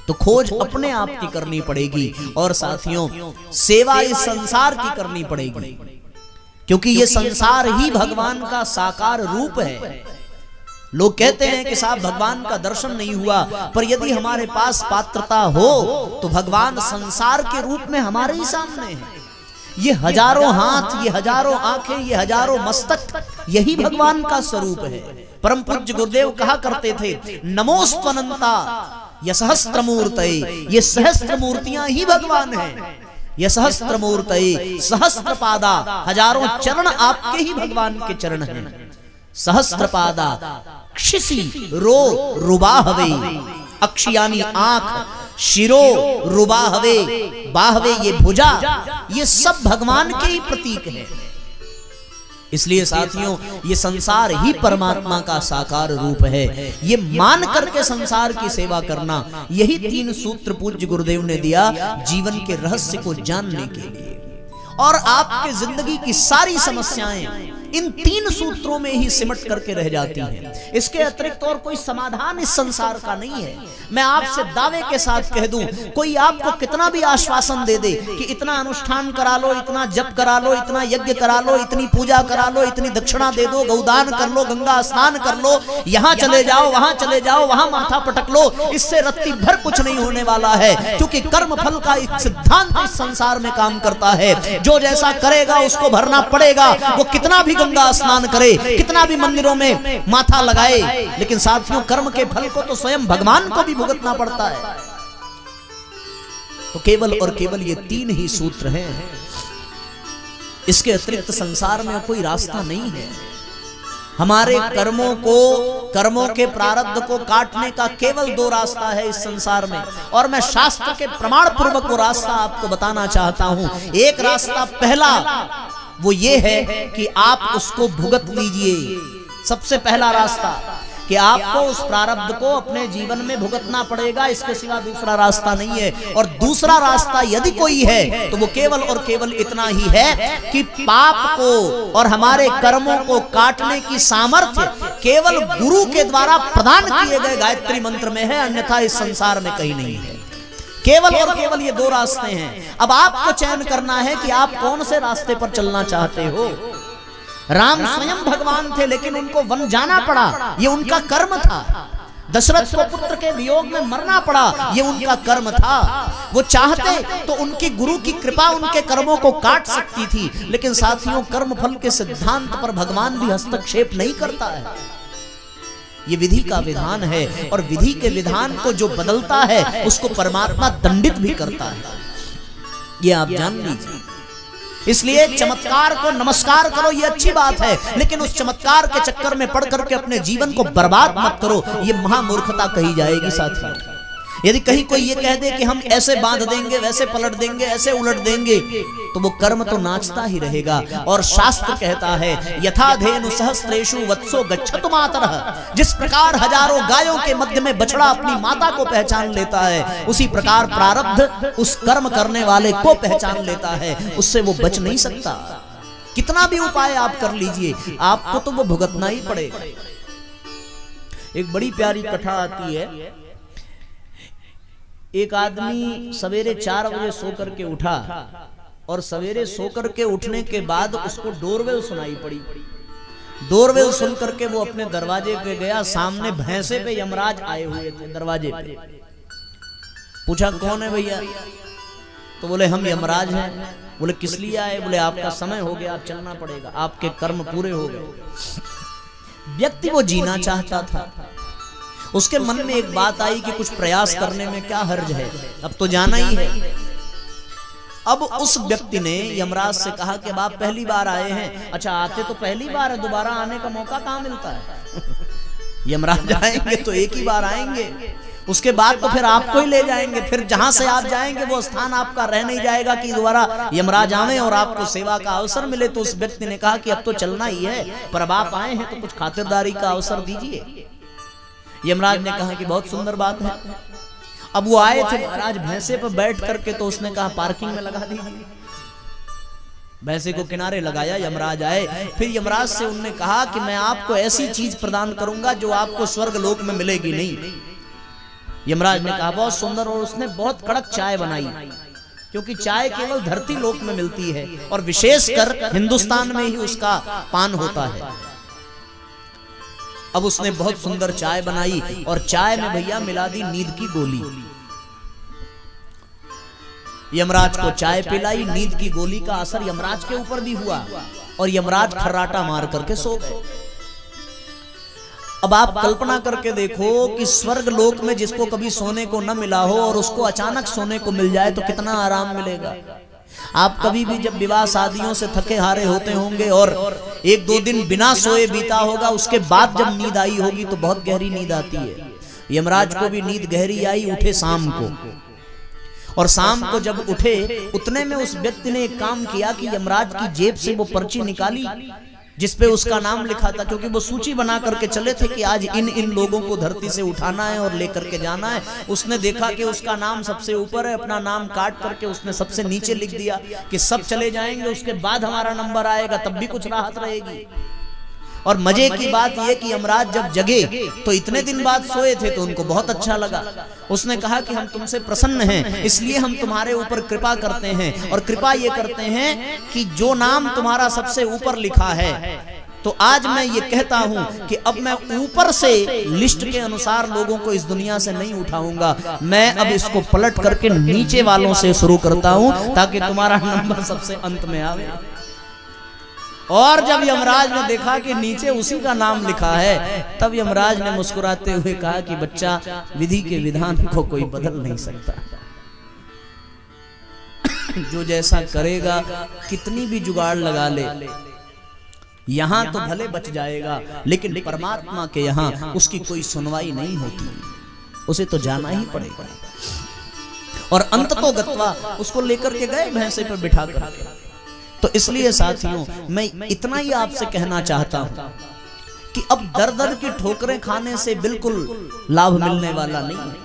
तो खोज अपने आप की करनी पड़ेगी और साथियों सेवा इस संसार की करनी पड़ेगी, क्योंकि ये संसार ही भगवान का साकार रूप है। लोग कहते हैं कि साहब भगवान का दर्शन नहीं हुआ, पर यदि हमारे पास पात्रता हो तो भगवान संसार के रूप में हमारे ही सामने है। ये हजारों हाथ, ये हजारों आंखें, ये हजारों मस्तक, यही भगवान का स्वरूप है। परम पूज्य गुरुदेव कहा करते थे, नमोस्तनंता ये सहस्त्र मूर्तये, ये सहस्त्र मूर्तियां ही भगवान हैं। ये सहस्त्र मूर्तये सहस्त्र पादा, हजारों चरण आपके ही भगवान के चरण हैं। सहस्त्र पादा क्षिसी रो रुबाहवे, अक्षि यानी आंख, शिरो रुबाहवे बाहवे ये भुजा, ये सब भगवान के ही प्रतीक है। इसलिए साथियों ये संसार ही परमात्मा का साकार रूप है। ये मान करके संसार की सेवा करना, यही 3 सूत्र पूज्य गुरुदेव ने दिया जीवन के रहस्य को जानने के लिए। और आपके जिंदगी की सारी समस्याएं इन 3 सूत्रों में ही सिमट करके रह जाती हैं। इसके अतिरिक्त और कोई समाधान इस संसार का नहीं है। मैं आपसे दावे के साथ कह दूं, कोई आपको कितना भी आश्वासन दे दे कि इतना अनुष्ठान करा लो, इतना जप करा लो, इतना यज्ञ करा लो, इतनी पूजा करा लो, इतनी दक्षिणा दे दो, गौदान कर लो, गंगा स्नान कर लो, यहाँ चले जाओ, वहां चले जाओ, वहां माथा पटक लो, इससे रत्ती भर कुछ नहीं होने वाला है। क्योंकि कर्म फल का एक सिद्धांत इस संसार में काम करता है। जो जैसा करेगा उसको भरना पड़ेगा। वो कितना भी गंगा स्नान करे, कितना भी मंदिरों में माथा लगाए, लेकिन साथियों कर्म के फल को तो स्वयं भगवान को भी भुगतना पड़ता है। तो केवल और केवल ये 3 ही सूत्र हैं। इसके अतिरिक्त संसार में कोई रास्ता नहीं है। हमारे कर्मों के प्रारब्ध को काटने का केवल 2 रास्ता है इस संसार में, और मैं शास्त्र के प्रमाण पूर्वक वो रास्ता आपको बताना चाहता हूं। एक रास्ता पहला वो ये है कि आप उसको भुगत लीजिए। सबसे पहला रास्ता कि आपको उस प्रारब्ध को अपने जीवन में भुगतना पड़ेगा, इसके सिवा दूसरा रास्ता नहीं है। और दूसरा रास्ता यदि कोई है तो वो केवल और केवल इतना ही है कि पाप को और हमारे कर्मों को काटने की सामर्थ्य केवल गुरु के द्वारा प्रदान किए गए गायत्री मंत्र में है, अन्यथा इस संसार में कहीं नहीं है। केवल और केवल ये 2 रास्ते हैं। अब आपको चयन करना है कि आप कौन से रास्ते पर चलना चाहते हो। राम स्वयं भगवान थे, लेकिन उनको वन जाना पड़ा, ये उनका कर्म था। दशरथ को पुत्र के वियोग में मरना पड़ा, ये उनका कर्म था। वो चाहते तो उनकी गुरु की कृपा उनके कर्मों को काट सकती थी, लेकिन साथियों कर्म फल के सिद्धांत पर भगवान भी हस्तक्षेप नहीं करता है। ये विधि का विधान है, और विधि के विधान को जो बदलता है उसको परमात्मा दंडित भी करता है। ये आप जान लीजिए। इसलिए चमत्कार को नमस्कार करो, ये अच्छी बात है, लेकिन उस चमत्कार के चक्कर में पड़ करके अपने जीवन को बर्बाद मत करो, ये महामूर्खता कही जाएगी साथियों। यदि कहीं कोई ये कह दे कि हम ऐसे बांध देंगे, वैसे पलट देंगे, ऐसे उलट देंगे, तो वो कर्म तो नाचता ही रहेगा। और शास्त्र कहता है यथा धेनु सहस्रेषु वत्सो गच्छतु मातरः, जिस प्रकार हजारों गायों के मध्य में बछड़ा अपनी माता को पहचान लेता है, उसी प्रकार प्रारब्ध उस कर्म करने वाले को पहचान लेता है, उससे वो बच नहीं सकता। कितना भी उपाय आप कर लीजिए, आपको तो वो भुगतना ही पड़ेगा। एक बड़ी प्यारी कथा आती है। एक आदमी सवेरे 4 बजे सो करके उठा, और सवेरे सो करके उठने के बाद उसको डोरबेल सुनाई पड़ी। डोरबेल सुन करके वो अपने दरवाजे पे गया। सामने भैंसे पे यमराज आए हुए थे दरवाजे पे। पूछा कौन है भैया? तो बोले हम यमराज हैं। बोले किस लिए आए? बोले आपका समय हो गया, आप चलना पड़ेगा, आपके कर्म पूरे हो गए। व्यक्ति वो जीना चाहता था। उसके मन में एक बात आई कि कुछ प्रयास करने में क्या हर्ज है, अब तो जाना ही है। अब उस व्यक्ति ने यमराज से कहा कि आप पहली बार आए हैं। अच्छा, आते तो पहली बार है, दोबारा आने का मौका कहाँ मिलता है? यमराज आएंगे तो एक ही बार आएंगे, उसके बाद तो फिर आपको ही ले जाएंगे। फिर जहां से आप जाएंगे वो स्थान आपका रह नहीं जाएगा कि दोबारा यमराज आवे और आपको सेवा का अवसर मिले। तो उस व्यक्ति ने कहा कि अब तो चलना ही है, पर अब आप आए हैं तो कुछ खातिरदारी का अवसर दीजिए। यमराज ने कहा कि बहुत सुंदर बात है। अब वो आए थे महाराज भैंसे पर बैठ करके, तो उसने कहा पार्किंग में लगा दीजिए। भैंसे को किनारे लगाया, यमराज आए। फिर यमराज से उन्होंने कहा कि मैं आपको ऐसी चीज प्रदान करूंगा जो आपको स्वर्ग लोक में मिलेगी नहीं। यमराज ने कहा बहुत सुंदर, और उसने बहुत कड़क चाय बनाई, क्योंकि चाय केवल धरती लोक में मिलती है और विशेषकर हिंदुस्तान में ही उसका पान होता है। अब उसने बहुत सुंदर चाय बनाई और चाय में भैया मिला दी नींद की गोली। यमराज को चाय पिलाई, नींद की गोली का असर यमराज के ऊपर भी हुआ और यमराज खर्राटा मार करके सो गए। अब आप कल्पना करके देखो कि स्वर्ग लोक में जिसको कभी सोने को न मिला हो और उसको अचानक सोने को मिल जाए तो कितना आराम मिलेगा। आप कभी भी जब विवाह शादियों से थके हारे होते होंगे और एक दो दिन बिना सोए बीता होगा, उसके बाद जब नींद आई होगी तो बहुत गहरी नींद आती है। यमराज को भी नींद गहरी आई, उठे शाम को, और शाम को जब उठे उतने में उस व्यक्ति ने एक काम किया कि यमराज की जेब से वो पर्ची निकाली जिसपे उसका नाम लिखा था, क्योंकि वो सूची बना करके चले थे कि आज इन इन लोगों को धरती से उठाना है और लेकर के जाना है। उसने देखा कि उसका नाम सबसे ऊपर है, अपना नाम काट करके उसने सबसे नीचे लिख दिया कि सब चले जाएंगे, उसके बाद हमारा नंबर आएगा, तब भी कुछ राहत रहेगी। और मजे की बात यह कि यमराज जब जगे तो इतने दिन बाद सोए थे तो उनको बहुत अच्छा लगा। उसने कहा कि हम तुमसे प्रसन्न हैं, इसलिए हम तुम्हारे ऊपर कृपा करते हैं, और कृपा ये करते हैं कि जो नाम तुम्हारा सबसे ऊपर लिखा है, तो आज मैं ये कहता हूं कि अब मैं ऊपर से लिस्ट के अनुसार लोगों को इस दुनिया से नहीं उठाऊंगा, मैं अब इसको पलट करके नीचे वालों से शुरू करता हूं ताकि तुम्हारा नंबर सबसे अंत में आवे। और जब यमराज ने देखा कि नीचे उसी का नाम लिखा है, तब यमराज ने मुस्कुराते हुए कहा कि बच्चा, विधि के विधान को कोई बदल नहीं सकता। जो जैसा करेगा, कितनी भी जुगाड़ लगा ले, यहां तो भले बच जाएगा, लेकिन परमात्मा के यहां उसकी कोई सुनवाई नहीं होती, उसे तो जाना ही पड़ेगा। और अंत तो गत्वा उसको लेकर के गए भैंसे पर बिठा करके। तो इसलिए साथियों, मैं इतना ही आपसे कहना चाहता हूं कि अब दर दर की ठोकरें खाने से बिल्कुल लाभ मिलने वाला नहीं है।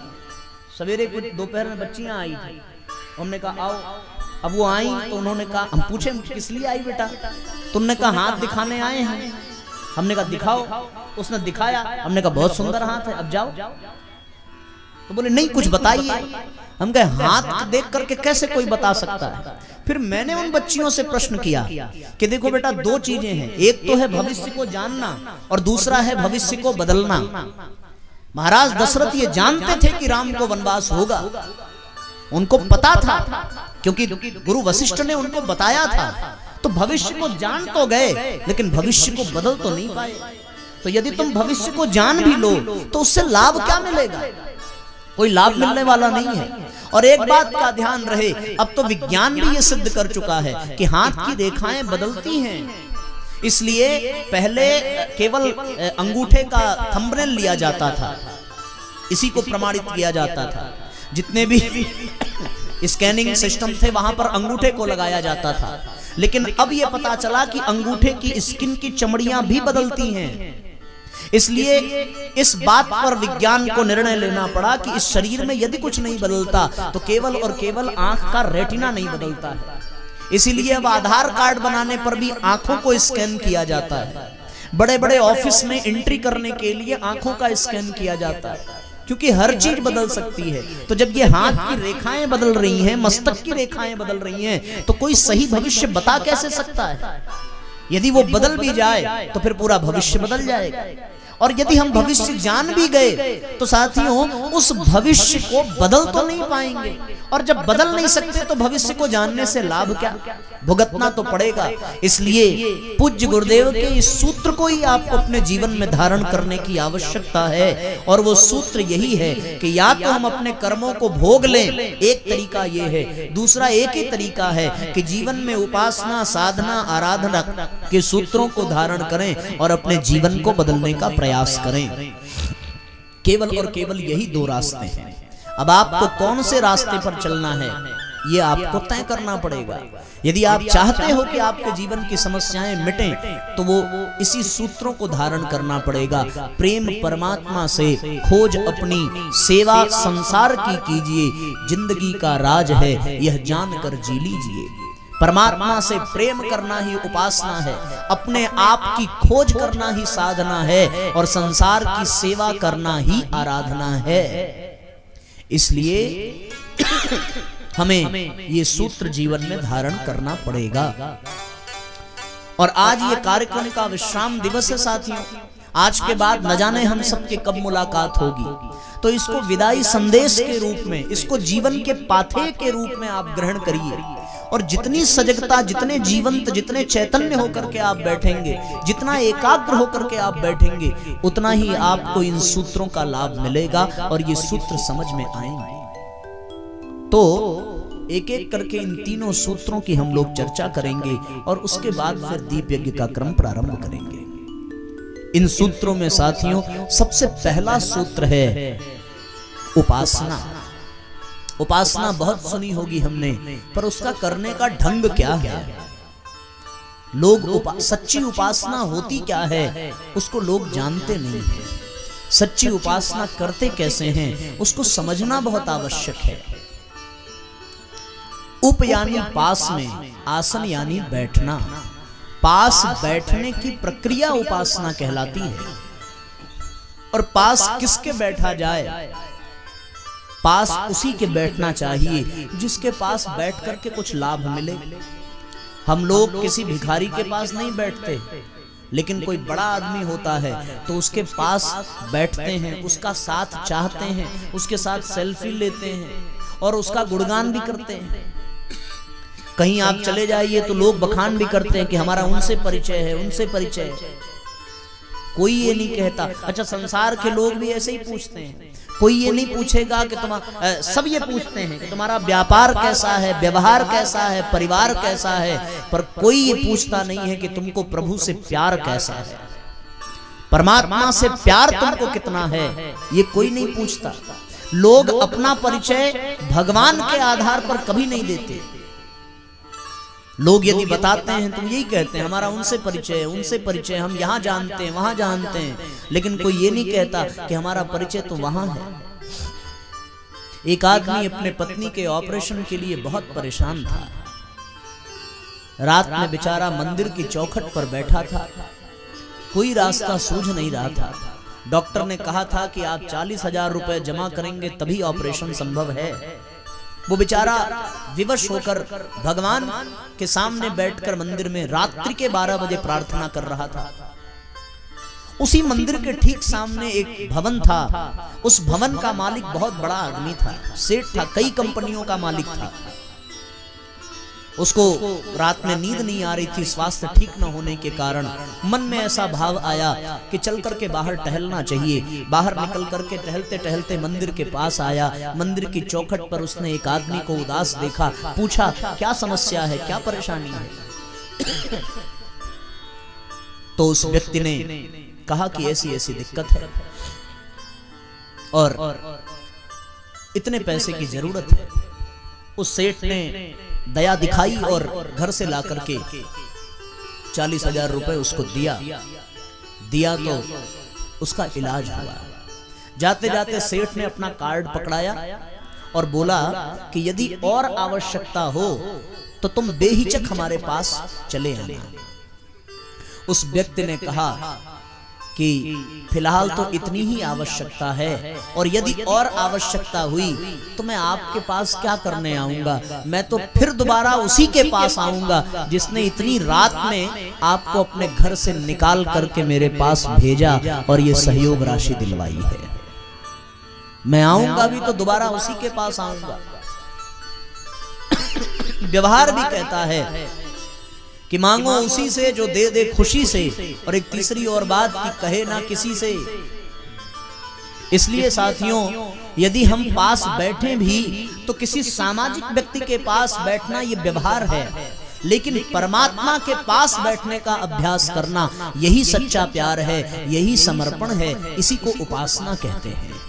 सवेरे कुछ दोपहर में बच्चियां आई थी, उन्होंने कहा आओ। अब वो आई तो उन्होंने कहा, हम पूछे किस लिए आई बेटा, तो उन्होंने कहा हाथ दिखाने आए हैं। हमने कहा दिखाओ, उसने दिखाया, हमने कहा बहुत सुंदर हाथ है, अब जाओ। तो बोले नहीं कुछ बताइए। हम कहे हाथ देख करके कैसे कोई बता सकता है। फिर मैंने उन बच्चियों से प्रश्न किया कि देखो बेटा, दो चीजें हैं, एक तो है भविष्य को जानना और दूसरा है भविष्य को बदलना। महाराज दशरथ ये जानते थे कि राम को वनवास होगा, उनको पता था, क्योंकि गुरु वशिष्ठ ने उनको बताया था। तो भविष्य को जान तो गए, लेकिन भविष्य को बदल तो नहीं पाए। तो यदि तुम भविष्य को जान भी लो तो उससे लाभ क्या मिलेगा? कोई लाभ मिलने वाला नहीं है। और एक बात का ध्यान रहे, अब तो विज्ञान भी ये सिद्ध कर चुका है कि हाथ की रेखाएं बदलती हैं। इसलिए पहले केवल अंगूठे का थंबनेल लिया जाता था, इसी को प्रमाणित किया जाता था। जितने भी स्कैनिंग सिस्टम थे वहां पर अंगूठे को लगाया जाता था, लेकिन अब ये पता चला कि अंगूठे की स्किन की चमड़ियां भी बदलती हैं। इसलिए इस बात पर विज्ञान को निर्णय लेना पड़ा कि इस शरीर में यदि कुछ नहीं बदलता तो केवल और केवल आंख का रेटिना नहीं बदलता है। इसीलिए अब आधार कार्ड बनाने पर भी आंखों को स्कैन किया जाता है। बड़े बड़े ऑफिस में एंट्री करने के लिए आंखों का स्कैन किया जाता है, क्योंकि हर चीज बदल सकती है। तो जब ये हाथ की रेखाएं बदल रही हैं, मस्तक की रेखाएं बदल रही हैं, तो कोई सही भविष्य बता कैसे सकता है? यदि वो बदल भी जाए तो फिर पूरा भविष्य बदल जाएगा। और यदि हम भविष्य जान भी गए तो साथियों उस भविष्य को बदल तो नहीं पाएंगे, और जब बदल नहीं सकते तो भविष्य को जानने से लाभ क्या? भुगतना तो पड़ेगा। इसलिए पूज्य गुरुदेव के इस सूत्र को ही आपको अपने जीवन में धारण करने की आवश्यकता है। और वो सूत्र यही है कि या तो हम अपने कर्मों को भोग लें, एक तरीका ये है। दूसरा एक ही तरीका है कि जीवन में उपासना, साधना, आराधना के सूत्रों को धारण करें और अपने जीवन को बदलने का प्रयास करें। केवल और केवल यही दो रास्ते हैं। अब आपको कौन से रास्ते पर चलना है ये आपको तय करना पड़ेगा। यदि आप चाहते हो कि आपके जीवन की समस्याएं मिटें तो वो इसी सूत्रों को धारण करना पड़ेगा। प्रेम परमात्मा से, खोज अपनी, सेवा संसार की कीजिए, जिंदगी का राज है यह जानकर जी लीजिए। परमात्मा से प्रेम करना ही उपासना है, अपने आप की खोज करना ही साधना है, और संसार की सेवा करना ही आराधना है। इसलिए हमें ये सूत्र जीवन में धारण करना पड़ेगा। और आज ये कार्यक्रम का विश्राम दिवस है साथियों। आज के बाद न जाने हम सबके कब मुलाकात होगी, तो इसको विदाई संदेश के रूप में, इसको जीवन के पाथे के रूप में आप ग्रहण करिए। और जितनी सजगता, जितने जीवंत, जितने चैतन्य होकर के आप बैठेंगे, जितना एकाग्र होकर के आप बैठेंगे, उतना ही आपको इन सूत्रों का लाभ मिलेगा और ये सूत्र समझ में आएंगे। तो एक एक करके इन तीनों सूत्रों की हम लोग चर्चा करेंगे और उसके बाद फिर दीप यज्ञ का क्रम प्रारंभ करेंगे। इन सूत्रों में साथियों सबसे पहला सूत्र है उपासना। उपासना बहुत सुनी होगी हमने, पर उसका करने का ढंग क्या है? लोग सच्ची उपासना होती क्या है उसको लोग जानते नहीं हैं। सच्ची उपासना करते कैसे हैं उसको समझना बहुत आवश्यक है। उप यानी पास में, आसन यानी बैठना। पास बैठने की प्रक्रिया उपासना कहलाती है। और पास किसके बैठा जाए? पास उसी के बैठना चाहिए जिसके पास बैठ करके कुछ लाभ मिले। हम लोग किसी भिखारी के पास नहीं बैठते, लेकिन कोई बड़ा आदमी होता है तो उसके पास बैठते हैं, उसका साथ चाहते हैं, उसके साथ सेल्फी लेते हैं और उसका गुणगान भी करते हैं। कहीं आप चले जाइए तो लोग बखान भी करते हैं कि हमारा उनसे परिचय है, उनसे परिचय है। कोई ये नहीं कहता। अच्छा, संसार के लोग भी ऐसे ही पूछते हैं। कोई ये नहीं पूछेगा कि सब ये पूछते हैं कि तुम्हारा व्यापार कैसा है, व्यवहार कैसा है, परिवार कैसा है, पर कोई ये पूछता नहीं है कि तुमको प्रभु से प्यार कैसा है, परमात्मा से प्यार तुमको कितना है, ये कोई नहीं पूछता। लोग अपना परिचय भगवान के आधार पर कभी नहीं देते। लोग यदि बताते हैं तो यही कहते हैं हमारा उनसे परिचय है, उनसे परिचय, हम यहाँ जानते हैं, वहां जानते हैं, लेकिन कोई ये नहीं कहता कि हमारा परिचय तो वहां है। एक आदमी अपने पत्नी के ऑपरेशन के लिए बहुत परेशान था। रात में बेचारा मंदिर की चौखट पर बैठा था, कोई रास्ता सूझ नहीं रहा था। डॉक्टर ने कहा था कि आप 40,000 रुपए जमा करेंगे तभी ऑपरेशन संभव है। वो बेचारा विवश होकर भगवान के सामने बैठकर मंदिर में रात्रि के 12 बजे प्रार्थना कर रहा था। उसी मंदिर के ठीक सामने एक भवन था। उस भवन का मालिक बहुत बड़ा आदमी था, सेठ था, कई कंपनियों का मालिक था। उसको रात में नींद नहीं आ रही थी, स्वास्थ्य ठीक न होने के कारण मन में ऐसा भाव आया कि चल करके बाहर टहलना चाहिए। बाहर निकल करके टहलते टहलते मंदिर के पास आया। मंदिर की चौखट पर उसने एक आदमी को उदास देखा, पूछा क्या समस्या है, क्या परेशानी है? तो उस व्यक्ति ने कहा कि ऐसी ऐसी दिक्कत है और इतने पैसे की जरूरत है। उस सेठ ने दया दिखाई और घर से ला करके 40,000 रुपए उसको दिया तो उसका इलाज हुआ। जाते जाते सेठ ने अपना कार्ड पकड़ाया और बोला कि यदि और आवश्यकता हो तो तुम बेहिचक हमारे पास चले आना। उस व्यक्ति ने कहा कि फिलहाल तो इतनी ही आवश्यकता है और यदि और आवश्यकता हुई तो मैं आपके पास क्या करने आऊंगा, मैं तो फिर दोबारा उसी के पास आऊंगा जिसने इतनी रात में आपको अपने घर से निकाल करके मेरे पास भेजा और ये सहयोग राशि दिलवाई है। मैं आऊंगा भी तो दोबारा उसी के पास आऊंगा। व्यवहार भी कहता है कि मांगो उसी से जो दे दे खुशी से, और एक तीसरी और बात कि कहे ना किसी से। इसलिए साथियों, यदि हम पास बैठे भी तो किसी सामाजिक व्यक्ति के पास बैठना ये व्यवहार है, लेकिन परमात्मा के पास बैठने का अभ्यास करना यही सच्चा प्यार है, यही समर्पण है, इसी को उपासना कहते हैं।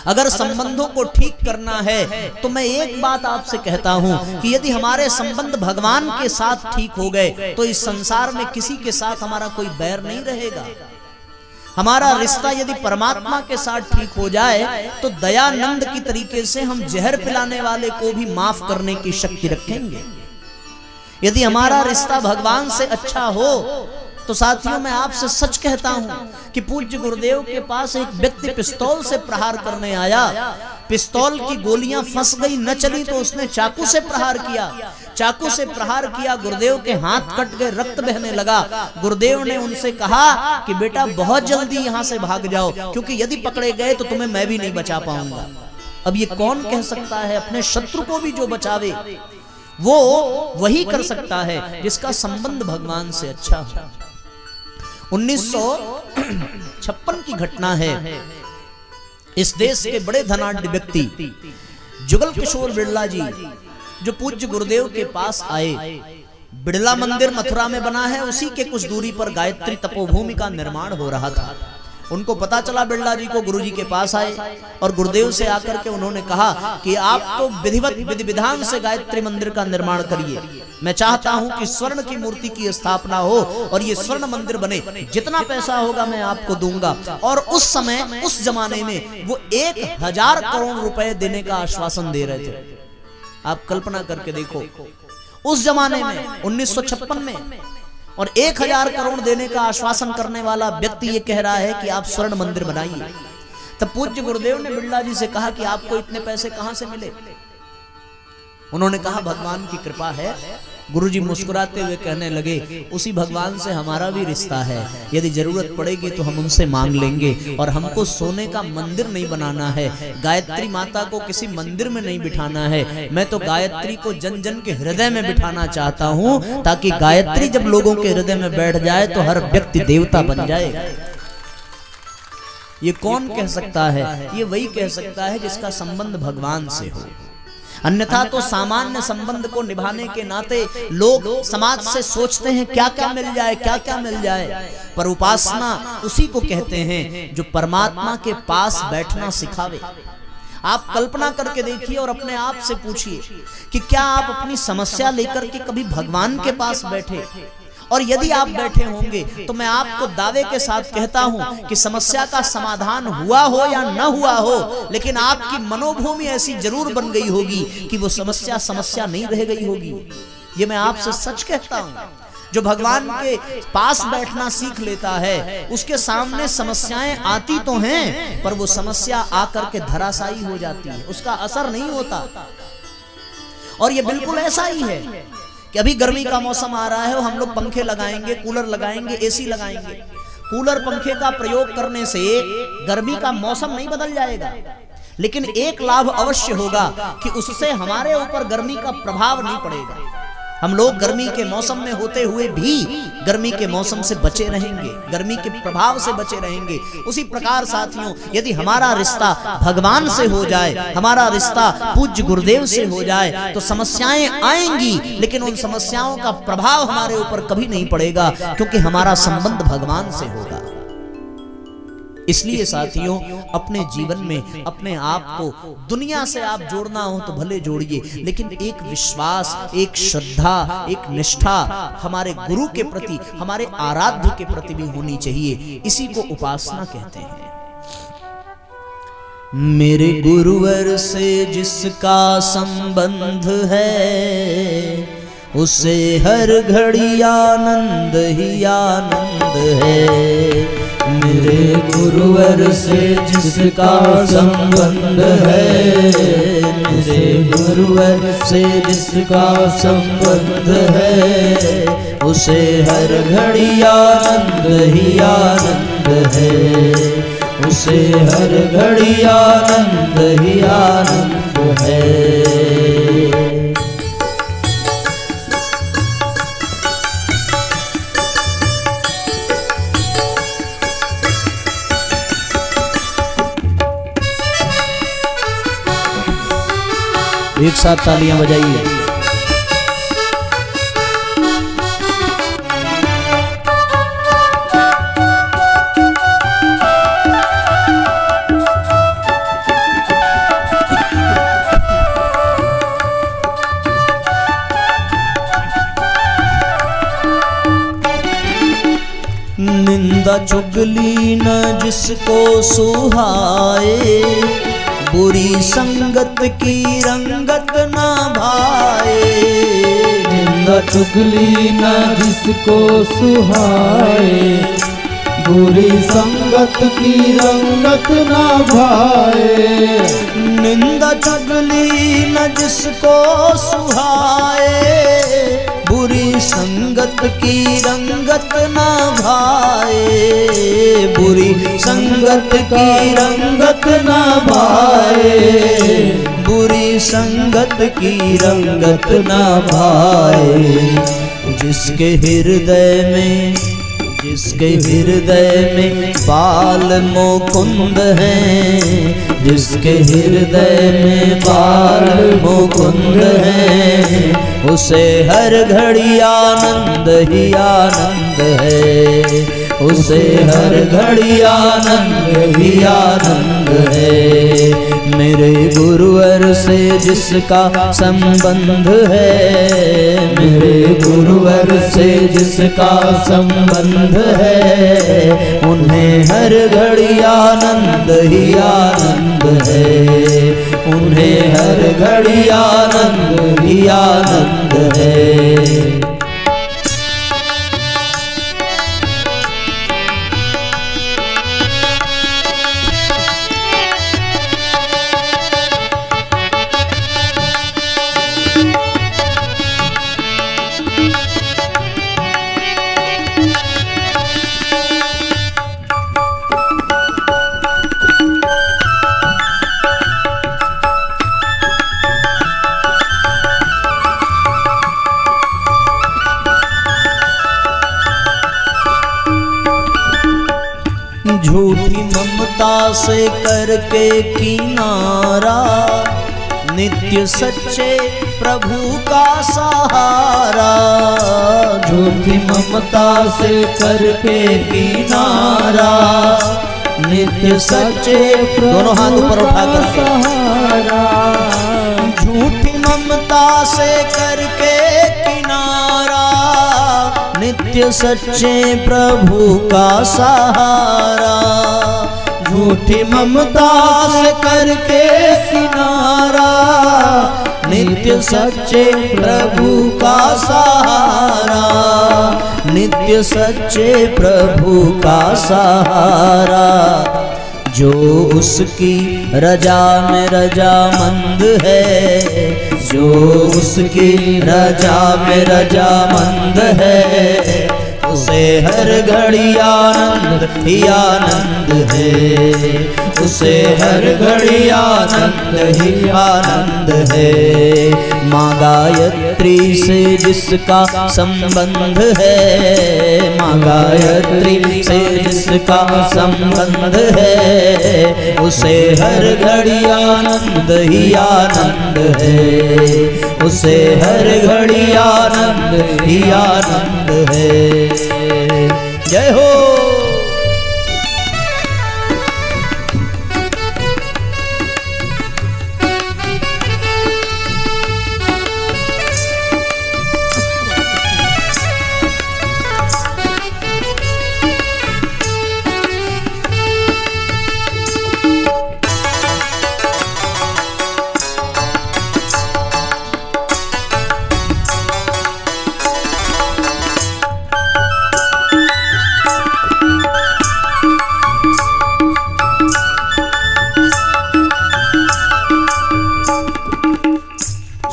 अगर संबंधों को ठीक करना है तो मैं एक बात आपसे कहता हूं कि यदि हमारे संबंध भगवान के साथ ठीक हो गए तो इस संसार में किसी के साथ हमारा कोई बैर नहीं रहेगा। हमारा रिश्ता यदि परमात्मा के साथ ठीक हो जाए तो दयानंद की तरीके से हम जहर पिलाने वाले को भी माफ करने की शक्ति रखेंगे। यदि हमारा रिश्ता भगवान से अच्छा हो तो साथियों, मैं आपसे सच कहता हूं कि पूज्य गुरुदेव के पास एक व्यक्ति पिस्तौल से प्रहार करने आया पिस्तौल की गोलियां फंस गई, न चली तो उसने चाकू से प्रहार किया। चाकू से प्रहार किया, गुरुदेव के हाथ कट गए, रक्त बहने लगा। गुरुदेव ने उनसे कहा कि बेटा बहुत जल्दी यहाँ से भाग जाओ, क्योंकि यदि पकड़े गए तो तुम्हें मैं भी नहीं बचा पाऊंगा। अब ये कौन कह सकता है अपने शत्रु को भी जो बचावे? वो वही कर सकता है जिसका संबंध भगवान से अच्छा हो। 1956 की घटना है। इस देश के बड़े धनाढ्य व्यक्ति जुगल किशोर बिड़ला जी, जो पूज्य गुरुदेव के पास आए। बिड़ला मंदिर मथुरा में बना है, उसी के कुछ दूरी पर गायत्री तपोभूमि का निर्माण हो रहा था। उनको पता चला, बिड़ला जी को गुरुजी के पास आए और गुरुदेव से आकर के उन्होंने कहा कि आप तो विधिवत विधि विधान से गायत्री मंदिर का निर्माण करिए। मैं चाहता हूं कि स्वर्ण की मूर्ति की स्थापना हो और ये स्वर्ण मंदिर बने। जितना पैसा होगा मैं आपको दूंगा। और उस समय, उस जमाने में वो 1000 करोड़ रुपए देने का आश्वासन दे रहे थे। आप कल्पना करके देखो, उस जमाने में 1956 में, और 1000 करोड़ देने का आश्वासन करने वाला व्यक्ति ये कह रहा है कि आप स्वर्ण मंदिर बनाइए। तब पूज्य गुरुदेव ने बिड़ला जी से कहा कि आपको इतने पैसे कहां से मिले? उन्होंने कहा भगवान की कृपा है। गुरुजी मुस्कुराते हुए कहने लगे, उसी भगवान से हमारा भी रिश्ता है। यदि जरूरत पड़ेगी तो हम उनसे मांग लेंगे। और हमको सोने का मंदिर नहीं बनाना है, गायत्री माता को किसी मंदिर में नहीं बिठाना है। मैं तो गायत्री को जन जन के हृदय में बिठाना चाहता हूँ, ताकि गायत्री जब लोगों के हृदय में बैठ जाए तो हर व्यक्ति देवता बन जाएगा। ये कौन कह सकता है? ये वही कह सकता है जिसका संबंध भगवान से हो। अन्यथा तो सामान्य संबंध को निभाने के नाते लोग समाज से सोचते हैं क्या क्या मिल जाए, क्या क्या मिल जाए। पर उपासना उसी को कहते हैं जो परमात्मा के पास बैठना सिखावे। आप कल्पना करके देखिए और अपने आप से पूछिए कि क्या आप अपनी समस्या लेकर के कभी भगवान के पास बैठे? और यदि आप बैठे होंगे तो मैं आपको दावे के साथ कहता हूं कि समस्या का समाधान हुआ हो या न हुआ हो, लेकिन आपकी मनोभूमि ऐसी जरूर बन गई होगी कि वो समस्या समस्या नहीं रह गई होगी। ये मैं आपसे सच कहता हूं। जो भगवान के पास बैठना सीख लेता है, उसके सामने समस्याएं आती तो हैं, पर वो समस्या आकर के धराशायी हो जाती है, उसका असर नहीं होता। और ये बिल्कुल ऐसा ही है कि अभी गर्मी का मौसम आ रहा है और हम लोग पंखे लगाएंगे, कूलर लगाएंगे, एसी लगाएंगे। कूलर पंखे का प्रयोग करने से गर्मी का मौसम नहीं बदल जाएगा, लेकिन एक लाभ अवश्य होगा कि उससे हमारे ऊपर गर्मी का प्रभाव नहीं पड़ेगा। हम लोग गर्मी के मौसम में होते हुए भी गर्मी के मौसम से बचे रहेंगे, गर्मी के प्रभाव से बचे रहेंगे। उसी प्रकार साथियों, यदि हमारा रिश्ता भगवान से हो जाए, हमारा रिश्ता पूज्य गुरुदेव से हो जाए, तो समस्याएं आएंगी लेकिन उन समस्याओं का प्रभाव हमारे ऊपर कभी नहीं पड़ेगा, क्योंकि हमारा संबंध भगवान से होगा। इसलिए साथियों, अपने जीवन में अपने आप को दुनिया से आप जोड़ना हो तो भले जोड़िए, लेकिन एक विश्वास, एक श्रद्धा, एक निष्ठा हमारे गुरु के प्रति, हमारे आराध्य के प्रति भी होनी चाहिए। इसी को उपासना कहते हैं। मेरे गुरुवर से जिसका संबंध है, उसे हर घड़ी आनंद ही आनंद है। मेरे गुरुवर से जिसका संबंध है, मेरे गुरुवर से जिसका संबंध है, उसे हर घड़ी आनंद ही आनंद है। उसे हर घड़ी आनंद ही आनंद है। एक साथ तालियां बजाइए। निंदा चुगली न जिसको सुहाए, बुरी संगत की रंगत ना भाए। निंदा चुगली न जिसको सुहाए, बुरी संगत की रंगत ना भाए। निंदा चुगली न जिसको सुहाए, बुरी संगत की रंगत ना भाए। बुरी संगत की रंगत ना भाए, बुरी संगत की रंगत ना भाए। जिसके हृदय में बाल मुकुंद हैं, जिसके हृदय में बाल मुकुंद हैं, उसे हर घड़ी आनंद ही आनंद है, उसे हर घड़ी आनंद ही आनंद है। मेरे गुरुवर से जिसका संबंध है, मेरे गुरुवर से जिसका संबंध है, उन्हें हर घड़ी आनंद ही आनंद है, उन्हें हर घड़ी आनंद ही आनंद है। झूठी ममता से करके किनारा, नित्य सच्चे प्रभु का सहारा। झूठी ममता से करके किनारा, नित्य सच्चे दोनों हाथ ऊपर उठा कर सहारा। झूठी ममता से करके किनारा, नित्य सच्चे प्रभु का सहारा। झूठी ममता से करके किनारा, नित्य सच्चे प्रभु का सहारा, नित्य सच्चे प्रभु का सहारा। जो उसकी रजा में रजामंद है, जो उसकी रजा में रजामंद है, उसे हर घड़ी आनंद ही आनंद है, उसे हर घड़ी आनंद ही आनंद है। माँ गायत्री से जिसका संबंध है, माँ गायत्री से जिसका संबंध है, उसे हर घड़ी आनंद ही आनंद है, उसे हर घड़ी आनंद ही आनंद है। जय हो।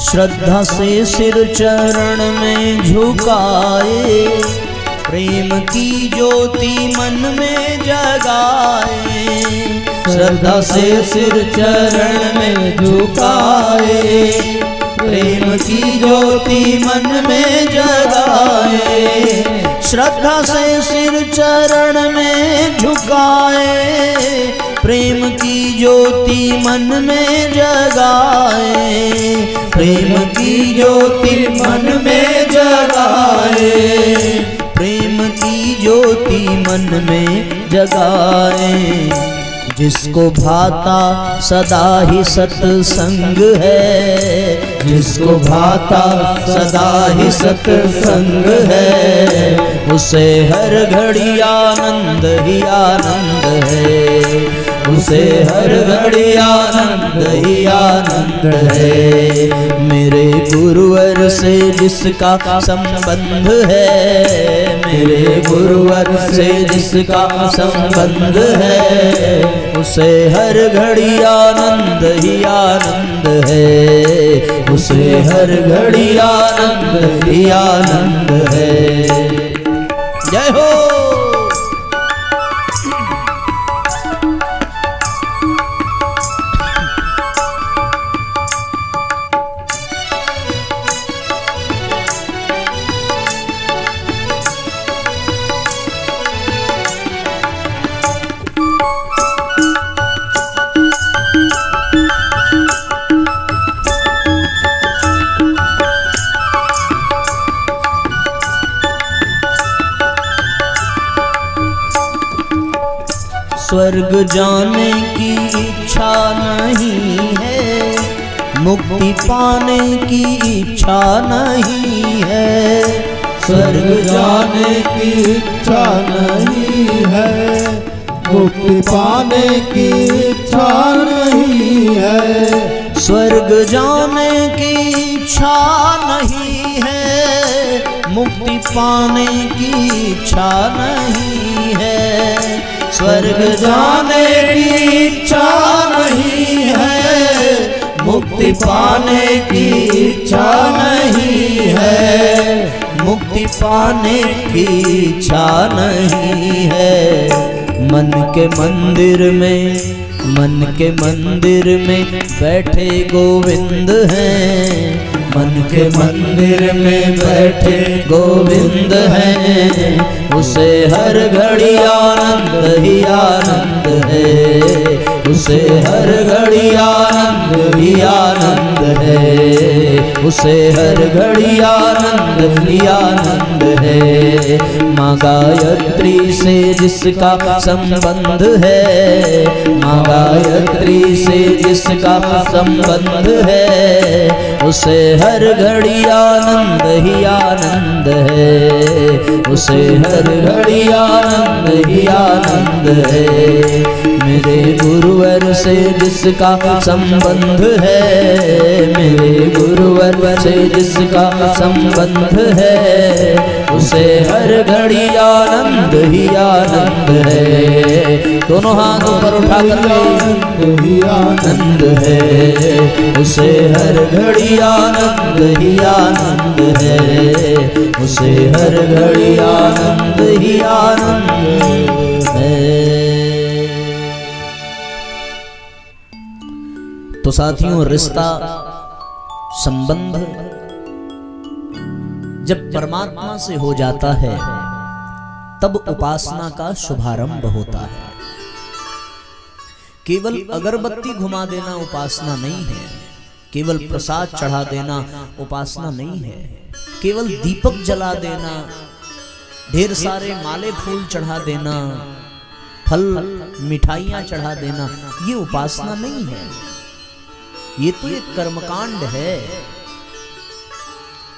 श्रद्धा से सिर चरण में झुकाए, प्रेम की ज्योति मन में जगाए। श्रद्धा से सिर चरण में झुकाए, प्रेम की ज्योति मन में जगाए। श्रद्धा से सिर चरण में झुकाए, प्रेम की ज्योति मन में जगाए, प्रेम की ज्योति मन में जगाए, प्रेम की ज्योति मन में जगाए। जिसको भाता सदा ही सत्संग है, जिसको भाता सदा ही सत्संग है, उसे हर घड़ी आनंद ही आनंद है, उसे हर घड़ी आनंद ही आनंद है। मेरे गुरुवर से जिसका संबंध है, मेरे गुरुवर से जिसका संबंध है, उसे हर घड़ी आनंद ही आनंद है, उसे हर घड़ी आनंद ही आनंद है। जय हो। स्वर्ग जाने की इच्छा नहीं है, मुक्ति पाने की इच्छा नहीं है, स्वर्ग जाने की इच्छा नहीं है, मुक्ति पाने की इच्छा नहीं है, स्वर्ग जाने की इच्छा नहीं है, मुक्ति पाने की इच्छा नहीं है, स्वर्ग जाने की इच्छा नहीं है, मुक्ति पाने की इच्छा नहीं है, मुक्ति पाने की इच्छा नहीं है। मन के मंदिर में बैठे गोविंद हैं, मन के मंदिर में बैठे गोविंद हैं, उसे हर घड़ी आनंद ही आनंद है, उसे हर घड़ी आनंद ही आनंद है, उसे हर घड़ी आनंद ही आनंद है। माँ गायत्री से जिसका संबंध है, माँ गायत्री से जिसका संबंध है, उसे हर घड़ी आनंद ही आनंद है, उसे हर घड़ी आनंद ही आनंद है। मेरे गुरुवर से जिसका संबंध है, मेरे गुरुवर से जिसका संबंध है, उसे हर घड़ी आनंद ही आनंद है। दोनों हाथ ऊपर उठा कर आनंद ही आनंद है, उसे हर घड़ी आनंद ही आनंद है, उसे हर घड़ी आनंद ही आनंद है। तो साथियों, रिश्ता संबंध जब परमात्मा से हो जाता है तब उपासना का शुभारंभ होता है। केवल अगरबत्ती घुमा देना उपासना नहीं है, केवल प्रसाद चढ़ा देना उपासना नहीं है, केवल दीपक जला देना, ढेर सारे माले फूल चढ़ा देना, फल मिठाइयां चढ़ा देना, ये उपासना नहीं है। ये तो एक कर्मकांड है।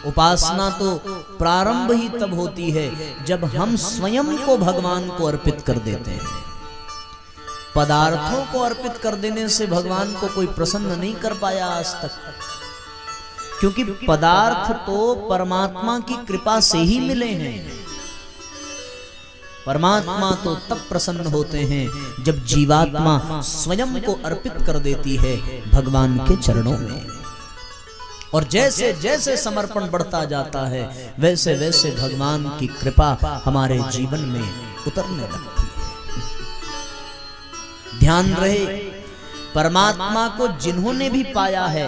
उपासना तो प्रारंभ ही तब होती है जब हम स्वयं को भगवान को अर्पित कर देते हैं। पदार्थों को अर्पित कर देने से भगवान को कोई प्रसन्न नहीं कर पाया आज तक, क्योंकि पदार्थ तो परमात्मा की कृपा से ही मिले हैं। परमात्मा तो तब प्रसन्न होते हैं जब जीवात्मा स्वयं को अर्पित कर देती है भगवान के चरणों में। और जैसे जैसे समर्पण बढ़ता जाता है वैसे वैसे भगवान की कृपा हमारे जीवन में उतरने लगती है। ध्यान रहे, परमात्मा को जिन्होंने भी पाया है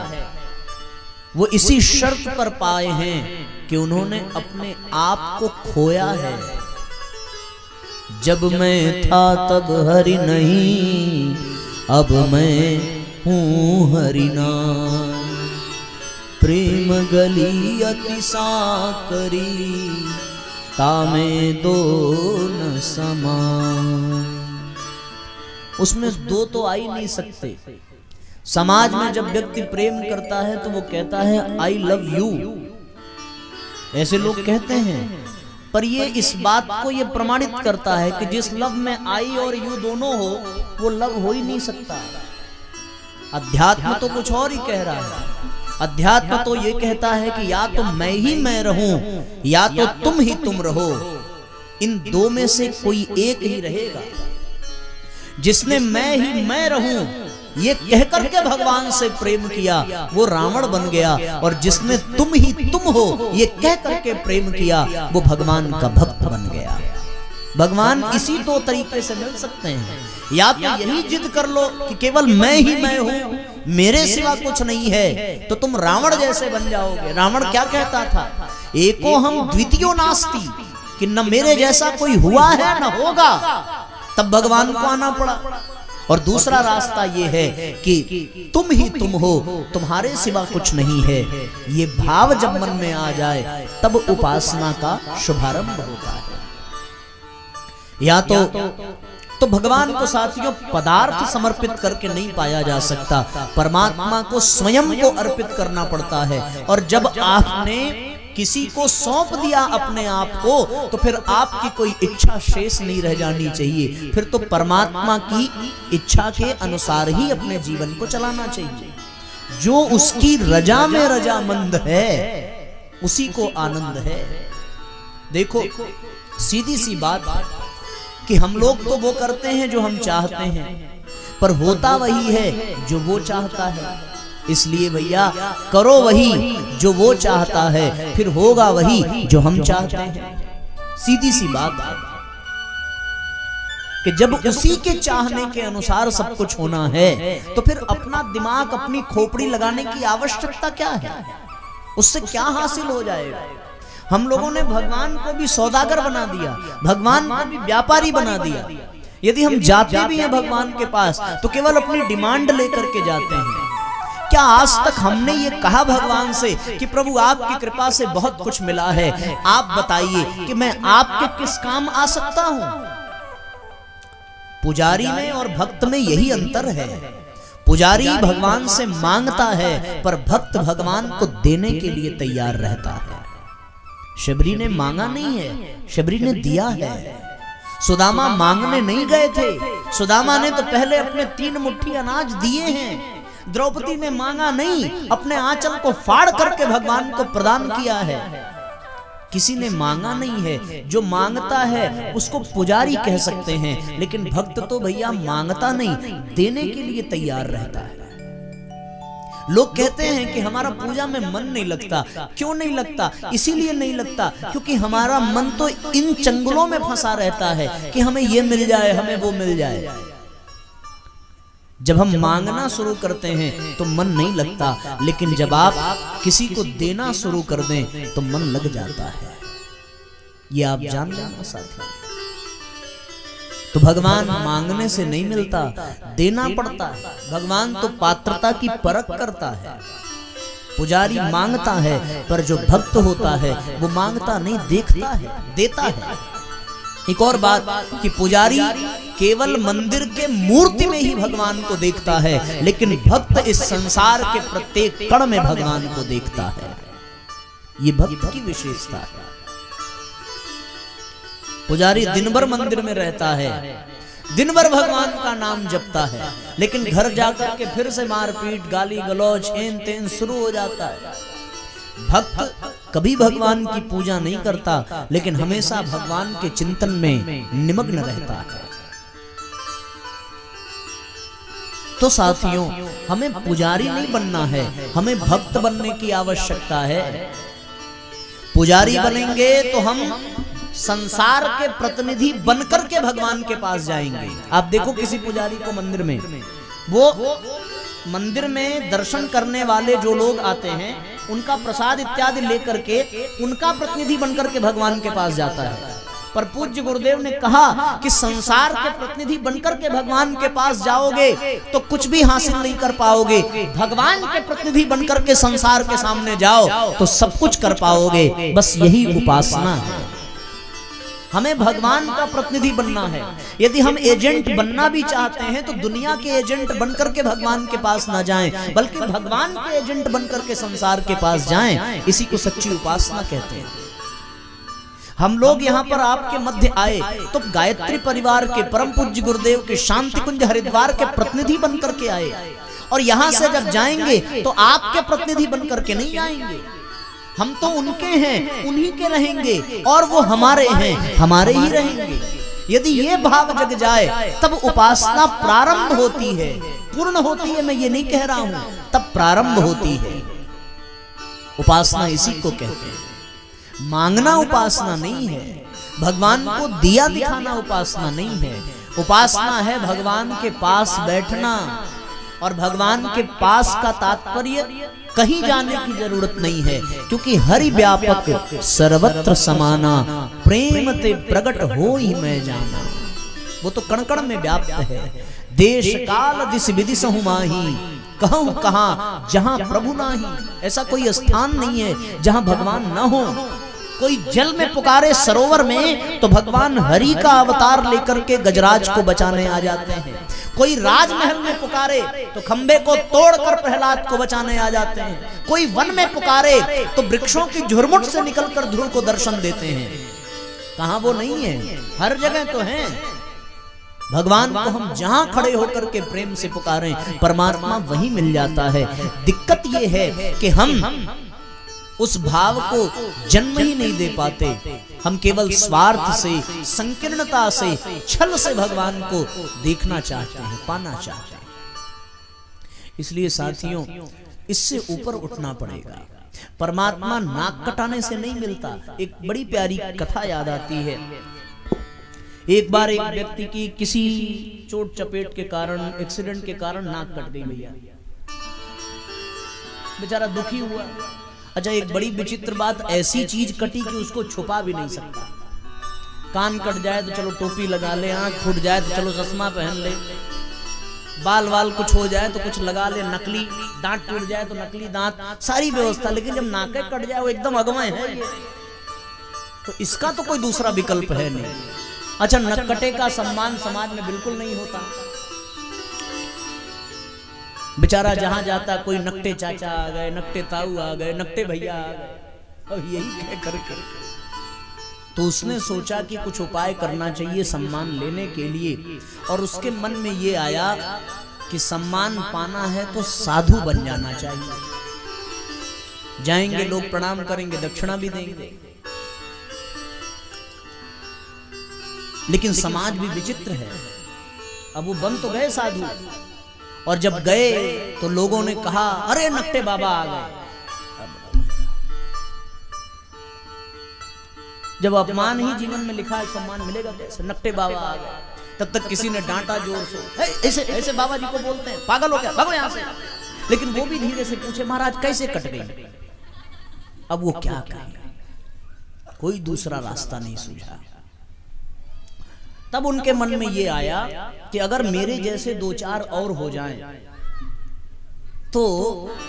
वो इसी शर्त पर पाए हैं कि उन्होंने अपने आप को खोया है। जब मैं था तब हरि नहीं, अब मैं हूँ हरि नाम। प्रेम गली अति साकरी, तामे दो न समान। उसमें दो तो आ ही नहीं सकते। समाज में जब व्यक्ति प्रेम करता है तो वो कहता है आई लव यू, ऐसे लोग कहते हैं। पर ये इस बात को ये प्रमाणित करता है कि जिस लव में आई और यू दोनों हो वो लव हो ही नहीं सकता। अध्यात्म तो कुछ और ही कह रहा है। अध्यात्म तो ये कहता है कि या तो मैं ही मैं रहूं या तो तुम ही तुम रहो, इन दो में से कोई एक ही रहेगा। जिसने मैं ही मैं रहूं ये कहकर के भगवान से प्रेम किया वो रावण बन गया, और जिसने तुम ही तुम हो ये कह करके प्रेम किया वो भगवान का भक्त बन गया। भगवान इसी दो तरीके से मिल सकते हैं, या तो यही जिद कर लो कि केवल मैं ही मैं हूं, मेरे सिवा कुछ नहीं है, तो तुम रावण जैसे बन जाओगे। रावण क्या कहता था, एको हम द्वितीयो नास्ति, कि न मेरे जैसा कोई हुआ है न होगा, तब भगवान को आना पड़ा। और दूसरा रास्ता ये है कि तुम ही तुम हो, तुम्हारे सिवा कुछ नहीं है, ये भाव जब मन में आ जाए तब उपासना का शुभारंभ होता है। या तो भगवान को साथियों पदार्थ समर्पित करके नहीं पाया जा सकता, परमात्मा को स्वयं को अर्पित करना पड़ता है। और जब आपने किसी को सौंप दिया अपने आप को, तो फिर आपकी कोई इच्छा शेष नहीं रह जानी चाहिए, फिर तो परमात्मा की इच्छा के अनुसार ही अपने जीवन को चलाना चाहिए। जो उसकी रजा में रजामंद है उसी को आनंद है। देखो सीधी सी बात कि हम लोग तो वो करते हैं जो हम चाहते हैं, पर होता वही है जो वो चाहता है। इसलिए भैया करो वही जो वो चाहता है, फिर होगा वही जो हम चाहते हैं। सीधी सी बात कि जब उसी के चाहने के अनुसार सब कुछ होना है, तो फिर अपना दिमाग अपनी खोपड़ी लगाने की आवश्यकता क्या है? उससे क्या हासिल हो जाएगा? हम लोगों ने भगवान को भी सौदागर बना दिया, भगवान को भी व्यापारी बना दिया। यदि हम जाते भी हैं भगवान के पास तो केवल अपनी डिमांड लेकर के जाते हैं। क्या आज तक हमने ये कहा भगवान से कि प्रभु आपकी कृपा से बहुत कुछ मिला है, आप बताइए कि मैं आपके किस काम आ सकता हूं? पुजारी में और भक्त में यही अंतर है। पुजारी भगवान से मांगता है, पर भक्त भगवान को देने के लिए तैयार रहता है। शबरी ने मांगा नहीं है, शबरी ने दिया है। सुदामा मांगने नहीं गए थे, सुदामा ने तो पहले अपने 3 मुट्ठी अनाज दिए हैं। द्रौपदी ने मांगा नहीं, अपने आंचल को फाड़ करके भगवान को प्रदान किया है। किसी ने मांगा नहीं है। जो मांगता है उसको पुजारी कह सकते हैं, लेकिन भक्त तो भैया मांगता नहीं, देने के लिए तैयार रहता है। लोग कहते हैं कि हमारा पूजा में मन नहीं लगता। क्यों नहीं लगता? इसीलिए नहीं लगता क्योंकि हमारा मन तो इन चंगुलों में फंसा रहता है कि हमें ये मिल जाए, हमें वो मिल जाए। जब हम मांगना शुरू करते हैं तो मन नहीं लगता, लेकिन जब आप किसी को देना शुरू कर दें तो मन लग जाता है। ये आप जान लेना साथी। तो भगवान मांगने से नहीं मिलता, देना पड़ता है। भगवान तो पात्रता की परख करता है। पुजारी मांगता है, पर जो भक्त होता है वो मांगता नहीं, देखता है, देता है। एक और बात कि पुजारी केवल मंदिर के मूर्ति में ही भगवान को देखता है, लेकिन भक्त इस संसार के प्रत्येक कण में भगवान को देखता है। ये भक्त की विशेषता है। पुजारी दिन भर मंदिर में रहता है, दिन भर भगवान का नाम जपता है, लेकिन घर जाकर के फिर से मारपीट, गाली गलौज, एन तेन शुरू हो जाता है। भक्त कभी भगवान की पूजा नहीं करता, लेकिन हमेशा भगवान के चिंतन में निमग्न रहता है। तो साथियों, हमें पुजारी नहीं बनना है, हमें भक्त बनने की आवश्यकता है। पुजारी बनेंगे तो हम संसार के प्रतिनिधि बनकर के भगवान के पास जाएंगे। आप देखो किसी पुजारी को मंदिर में, वो मंदिर में दर्शन करने वाले जो लोग आते हैं उनका प्रसाद इत्यादि लेकर के उनका प्रतिनिधि बनकर के भगवान के पास जाता है। पर पूज्य गुरुदेव ने कहा कि संसार के प्रतिनिधि बनकर के भगवान के पास जाओगे तो कुछ भी हासिल नहीं कर पाओगे। भगवान के प्रतिनिधि बनकर के संसार के सामने जाओ तो सब कुछ कर पाओगे। बस यही उपासना है। हमें भगवान का प्रतिनिधि बनना है। यदि हम एजेंट बनना भी चाहते हैं तो दुनिया के एजेंट बनकर के भगवान के पास ना जाएं, बल्कि भगवान के एजेंट बनकर के संसार के पास जाएं। इसी को सच्ची उपासना कहते हैं। हम लोग यहाँ पर आपके मध्य आए तो गायत्री परिवार के परम पूज्य गुरुदेव के शांति कुंज हरिद्वार के प्रतिनिधि बनकर के आए, और यहां से जब जाएंगे तो आपके प्रतिनिधि बनकर के नहीं जाएंगे, हम तो उनके हैं, उन्हीं के रहेंगे, और वो हमारे हैं, हमारे ही रहेंगे। यदि ये भाव जग जाए तब उपासना प्रारंभ होती है, पूर्ण होती है मैं ये नहीं कह रहा हूं, तब प्रारंभ होती है। उपासना इसी को कहते हैं। मांगना उपासना नहीं है, भगवान को दिया दिखाना उपासना नहीं है। उपासना है भगवान के पास बैठना, और भगवान के पास का तात्पर्य कहीं जाने की जरूरत नहीं है, क्योंकि हरि व्यापक सर्वत्र समाना, प्रेम ते प्रगट हो ही मैं जाना। वो तो कण कण में व्याप्त है। देश काल दिस विधि सहु माही, कहूं कहां जहां प्रभु नाही। ऐसा कोई स्थान नहीं है जहां भगवान न हो। कोई जल में पुकारे सरोवर में तो भगवान हरि का अवतार लेकर के गजराज को बचाने आ जाते हैं। कोई राजमहल में पुकारे तो खंबे को तोड़कर प्रहलाद को बचाने आ जाते हैं। कोई वन में पुकारे तो वृक्षों की झुरमुट से निकलकर ध्रुव को दर्शन देते हैं। कहां वो नहीं है, हर जगह तो है। भगवान को हम जहां खड़े होकर के प्रेम से पुकारें, परमात्मा वहीं मिल जाता है। दिक्कत ये है कि हम उस भाव को जन्म ही नहीं दे पाते। हम केवल स्वार्थ से, संकीर्णता से, छल से भगवान को देखना चाहते हैं, पाना चाहते हैं। इसलिए साथियों, इससे ऊपर उठना पड़ेगा। परमात्मा नाक कटाने से नहीं मिलता। एक बड़ी प्यारी कथा याद आती है। एक बार एक व्यक्ति की किसी चोट चपेट के कारण, एक्सीडेंट के कारण नाक कट गई भैया, बेचारा दुखी हुआ। अच्छा, एक बड़ी विचित्र बात, ऐसी चीज कटी कि उसको छुपा भी नहीं सकता। कान कट जाए तो चलो टोपी लगा ले, आंख फूट जाए तो चलो चश्मा पहन ले, बाल वाल कुछ हो जाए तो कुछ लगा ले, नकली दांत टूट जाए तो नकली दांत, सारी व्यवस्था। लेकिन जब नाक कट जाए वो एकदम अगवा है ये, तो इसका तो कोई दूसरा विकल्प है नहीं। अच्छा, नक्कटे का सम्मान समाज में बिल्कुल नहीं होता। बेचारा जहां जाता कोई नकटे चाचा आ गए, नकटे ताऊ आ गए, नकटे भैया आ गए, और यही कह करके तो उसने सोचा कि कुछ उपाय करना चाहिए सम्मान लेने के लिए। और उसके मन में ये आया कि सम्मान पाना है तो साधु बन जाना चाहिए। जाएंगे लोग प्रणाम करेंगे, दक्षिणा भी देंगे। लेकिन समाज भी विचित्र है। अब वो बन तो गए साधु, और जब गए तो लोगों ने कहा अरे नकटे बाबा आ गए। जब अपमान ही जीवन में लिखा है, सम्मान मिलेगा कैसे? नकटे बाबा आ गए। तब तक किसी ने डांटा जोर से, ऐसे ऐसे बाबा जी को बोलते हैं, पागल हो क्या, भागो यहां से। लेकिन वो भी धीरे से पूछे, महाराज कैसे कट गई? अब वो क्या कहे, कोई दूसरा रास्ता नहीं सूझा। तब उनके मन में ये आया कि अगर मेरे जैसे दो चार और हो जाएं तो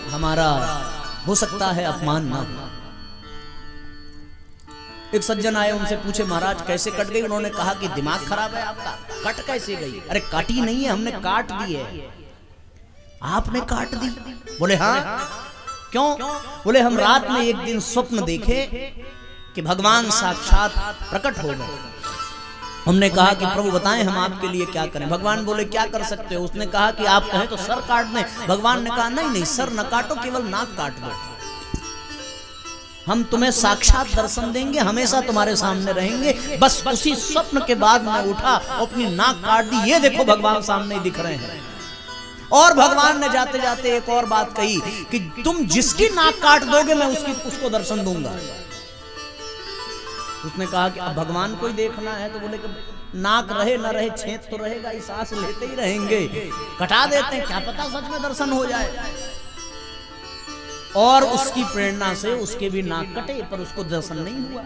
हमारा हो सकता है अपमान ना हो। एक सज्जन आए, उनसे पूछे महाराज कैसे कट गई? उन्होंने कहा कि दिमाग खराब है आपका, कट कैसे गई? अरे काटी नहीं है, हमने काट दी है। आपने काट दी? बोले हाँ। क्यों? बोले हम रात में एक दिन स्वप्न देखे कि भगवान साक्षात प्रकट हो गए। हमने कहा कि प्रभु बताएं हम आपके लिए क्या करें। भगवान बोले क्या कर सकते हो? उसने कहा कि आप कहें तो सर काट दें। भगवान ने कहा नहीं नहीं, सर न काटो, केवल नाक काट दो। हम तुम्हें साक्षात दर्शन देंगे, हमेशा तुम्हारे सामने रहेंगे। बस उसी स्वप्न के बाद मैं उठा, अपनी नाक काट दी। ये देखो भगवान सामने दिख रहे हैं। और भगवान ने जाते जाते एक और बात कही कि तुम जिसकी नाक काट दोगे मैं उसको दर्शन दूंगा। उसने कहा कि अब भगवान को ही देखना है, तो बोले कि नाक रहे न रहे, छेद तो रहेगा, इस सांस लेते ही रहेंगे, कटा देते हैं, क्या पता सच में दर्शन हो जाए। और उसकी प्रेरणा से उसके भी नाक कटे, पर उसको दर्शन नहीं हुआ।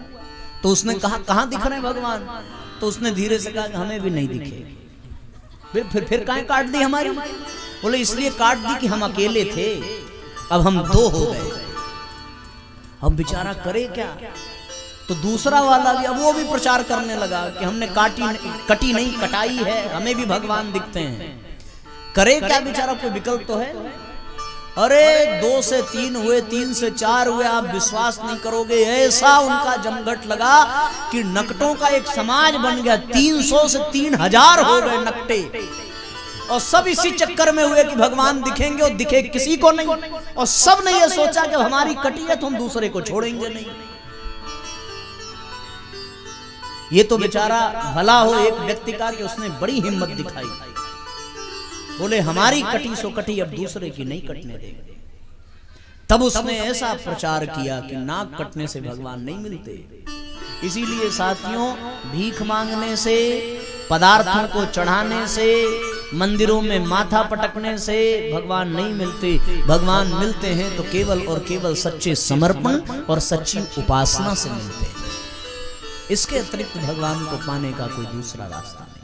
तो उसने कहा कहां दिख रहे हैं भगवान? तो उसने धीरे से कहा कि हमें भी नहीं दिखे। फिर काहे काट दी हमारी? बोले इसलिए काट दी कि हम अकेले थे, अब हम दो हो गए। अब बेचारा करे क्या? तो दूसरा वाला भी, अब वो भी प्रचार करने लगा कि हमने कटी नहीं कटाई है, हमें भी भगवान दिखते हैं। करे क्या बेचारा? कोई विकल्प तो है? अरे 2 से 3 हुए, 3 से 4 हुए, आप विश्वास नहीं करोगे, ऐसा उनका जमघट लगा कि नकटों का एक समाज बन गया। 300 से 3000 हो गए नकटे। और सब इसी चक्कर में हुए कि भगवान दिखेंगे और दिखे किसी को नहीं, और सब ने यह सोचा कि हमारी कटी है तो हम दूसरे को छोड़ेंगे नहीं। ये तो बेचारा भला हो एक व्यक्ति का कि उसने बड़ी हिम्मत दिखाई, बोले हमारी कटी सो कटी, अब दूसरे की नहीं कटने देंगे। तब उसने ऐसा प्रचार किया कि नाक कटने से भगवान नहीं मिलते। इसीलिए साथियों, भीख मांगने से, पदार्थों को चढ़ाने से, मंदिरों में माथा पटकने से भगवान नहीं मिलते। भगवान मिलते हैं तो केवल और केवल सच्चे समर्पण और सच्ची उपासना से मिलते हैं। इसके अतिरिक्त भगवान को पाने का कोई दूसरा रास्ता नहीं।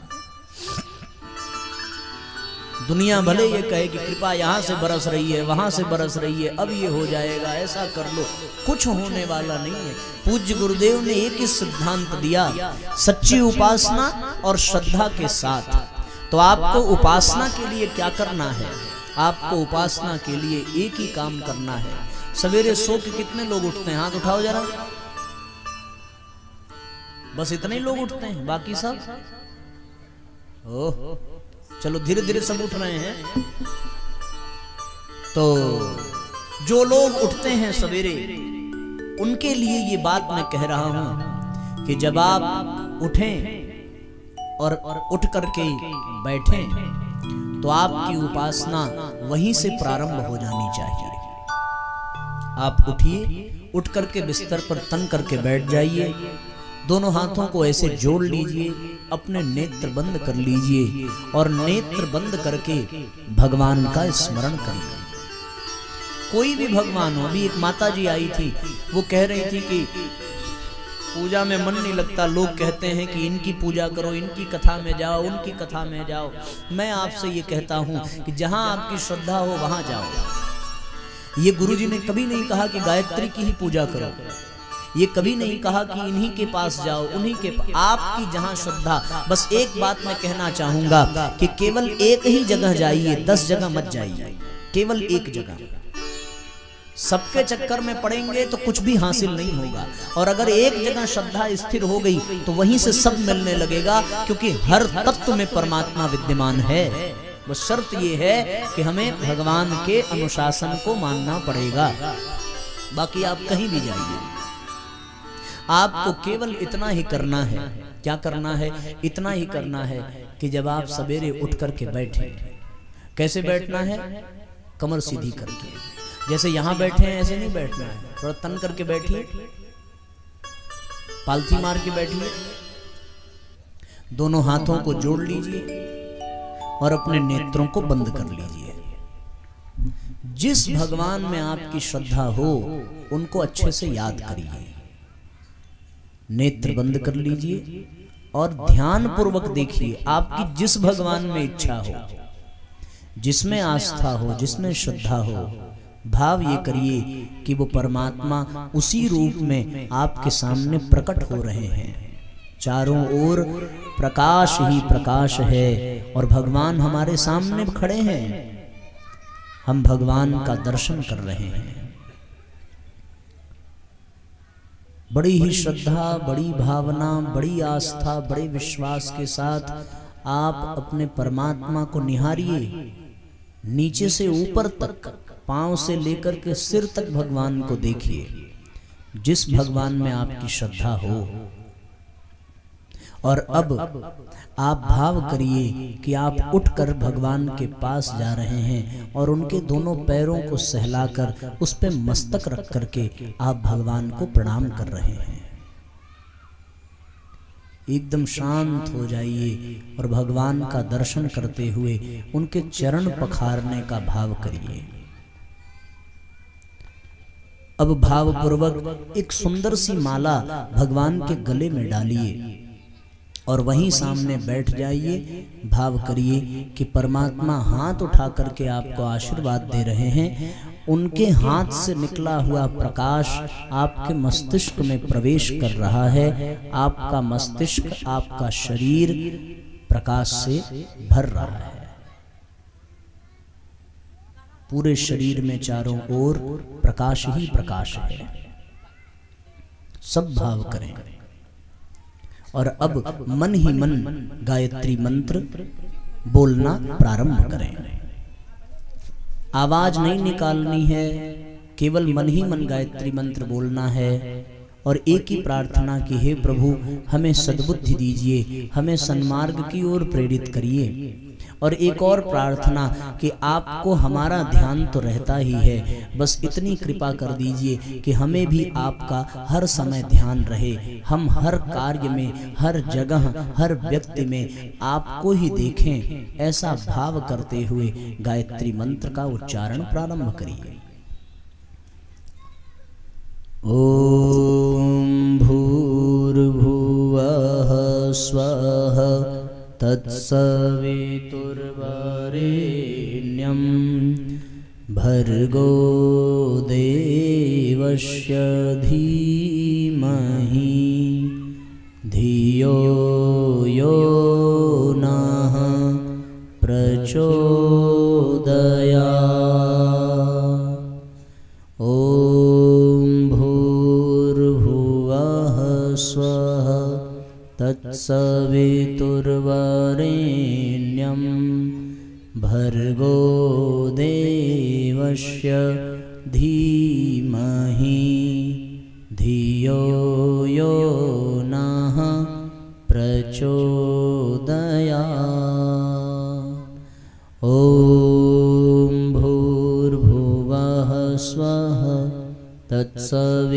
दुनिया भले ये कहे कि कृपा यहाँ से बरस रही है, वहां से बरस रही है, अब ये हो जाएगा, ऐसा कर लो, कुछ होने वाला नहीं है। पूज्य गुरुदेव ने एक ही सिद्धांत दिया, सच्ची उपासना और श्रद्धा के साथ। तो आपको उपासना के लिए क्या करना है? आपको उपासना के लिए एक ही काम करना है। सवेरे सो के कितने लोग उठते हैं? हाथ उठाओ जरा। बस इतने ही लोग उठते हैं, बाकी सब ओह चलो धीरे धीरे सब उठ रहे हैं। तो जो लोग उठते हैं सवेरे, उनके लिए ये बात मैं कह रहा हूं कि जब आप उठें और उठ करके बैठें तो आपकी उपासना वहीं से प्रारंभ हो जानी चाहिए। आप उठिए, उठ करके बिस्तर पर तन करके बैठ जाइए, दोनों हाथों को ऐसे जोड़ लीजिए, अपने नेत्र बंद कर लीजिए और नेत्र बंद करके भगवान का स्मरण करिए। कोई भी भगवान हो। अभी एक माता जी आई थी, वो कह रही थी कि पूजा में मन नहीं लगता, लोग कहते हैं कि इनकी पूजा करो, इनकी कथा में जाओ, उनकी कथा में जाओ। मैं आपसे ये कहता हूं कि जहां आपकी श्रद्धा हो वहां जाओ। ये गुरुजी ने कभी नहीं कहा कि गायत्री की ही पूजा करो, ये कभी नहीं कहा कि इन्हीं के पास जाओ, उन्हीं के आपकी जहां श्रद्धा। बस एक बात मैं कहना चाहूंगा कि केवल एक ही जगह जाइए, 10 जगह मत जाइए, केवल एक जगह। सबके चक्कर में पड़ेंगे तो कुछ भी हासिल नहीं होगा। और अगर एक जगह श्रद्धा स्थिर हो गई तो वहीं से सब मिलने लगेगा, क्योंकि हर तत्व में परमात्मा विद्यमान है। बस शर्त ये है कि हमें भगवान के अनुशासन को मानना पड़ेगा। बाकी आप कहीं भी जाइए, आपको केवल इतना ही करना है। क्या करना है? इतना ही करना है कि जब आप सवेरे उठ करके बैठे, कैसे बैठना है? कमर सीधी करके, जैसे यहां बैठे हैं ऐसे नहीं बैठना है। थोड़ा तन करके बैठिए, पालथी मार के बैठिए, दोनों हाथों को जोड़ लीजिए और अपने नेत्रों को बंद कर लीजिए। जिस भगवान में आपकी श्रद्धा हो उनको अच्छे से याद करिए। नेत्र बंद कर लीजिए और ध्यान पूर्वक देखिए। आपकी जिस भगवान में इच्छा हो, जिसमें आस्था हो, जिसमें श्रद्धा हो, भाव ये करिए कि वो परमात्मा उसी रूप में आपके सामने प्रकट हो रहे हैं। चारों ओर प्रकाश ही प्रकाश है और भगवान हमारे सामने खड़े हैं। हम भगवान का दर्शन कर रहे हैं। बड़ी ही श्रद्धा, बड़ी भावना, बड़ी आस्था, बड़े विश्वास के साथ आप अपने परमात्मा को निहारिए। नीचे से ऊपर तक, पांव से लेकर के सिर तक भगवान को देखिए, जिस भगवान में आपकी श्रद्धा हो। और अब आप भाव करिए कि आप उठकर भगवान के पास जा रहे हैं और उनके दोनों पैरों को सहलाकर उस पे मस्तक रख करके आप भगवान को प्रणाम कर रहे हैं। एकदम शांत हो जाइए और भगवान का दर्शन करते हुए उनके चरण पखारने का भाव करिए। अब भावपूर्वक एक सुंदर सी माला भगवान के गले में डालिए और वहीं सामने बैठ जाइए। भाव करिए कि परमात्मा हाथ उठा करके आपको आशीर्वाद दे रहे हैं। उनके हाथ से निकला हुआ प्रकाश आपके मस्तिष्क में प्रवेश कर रहा है। आपका मस्तिष्क, आपका शरीर प्रकाश से भर रहा है। पूरे शरीर में चारों ओर प्रकाश ही प्रकाश है। सब भाव करें और अब मन ही मन गायत्री मंत्र बोलना प्रारंभ करें। आवाज नहीं निकालनी है, केवल मन ही मन गायत्री मंत्र बोलना है और एक ही प्रार्थना की, हे प्रभु हमें सद्बुद्धि दीजिए, हमें सन्मार्ग की ओर प्रेरित करिए। और एक और प्रार्थना कि आपको हमारा ध्यान तो रहता ही है, बस इतनी कृपा कर दीजिए कि हमें भी आपका हर समय ध्यान रहे, हम हर कार्य में, हर जगह, हर व्यक्ति में आपको ही देखें। ऐसा भाव करते हुए गायत्री मंत्र का उच्चारण प्रारंभ करिए। ओम भूर्भुवः स्वः तत्सवितुर्वरेण्यं भर्गो देवस्य धीमहि धियो यो नः प्रचोदयात्। ओम भूर्भुवः स्वः तत्सवितुर्वरेण्यं भर्गो देवस्य धीमहि धियो यो नः प्रचोदयात्। ओम भूर्भुवः स्वः तत्सवितुर्वरेण्यं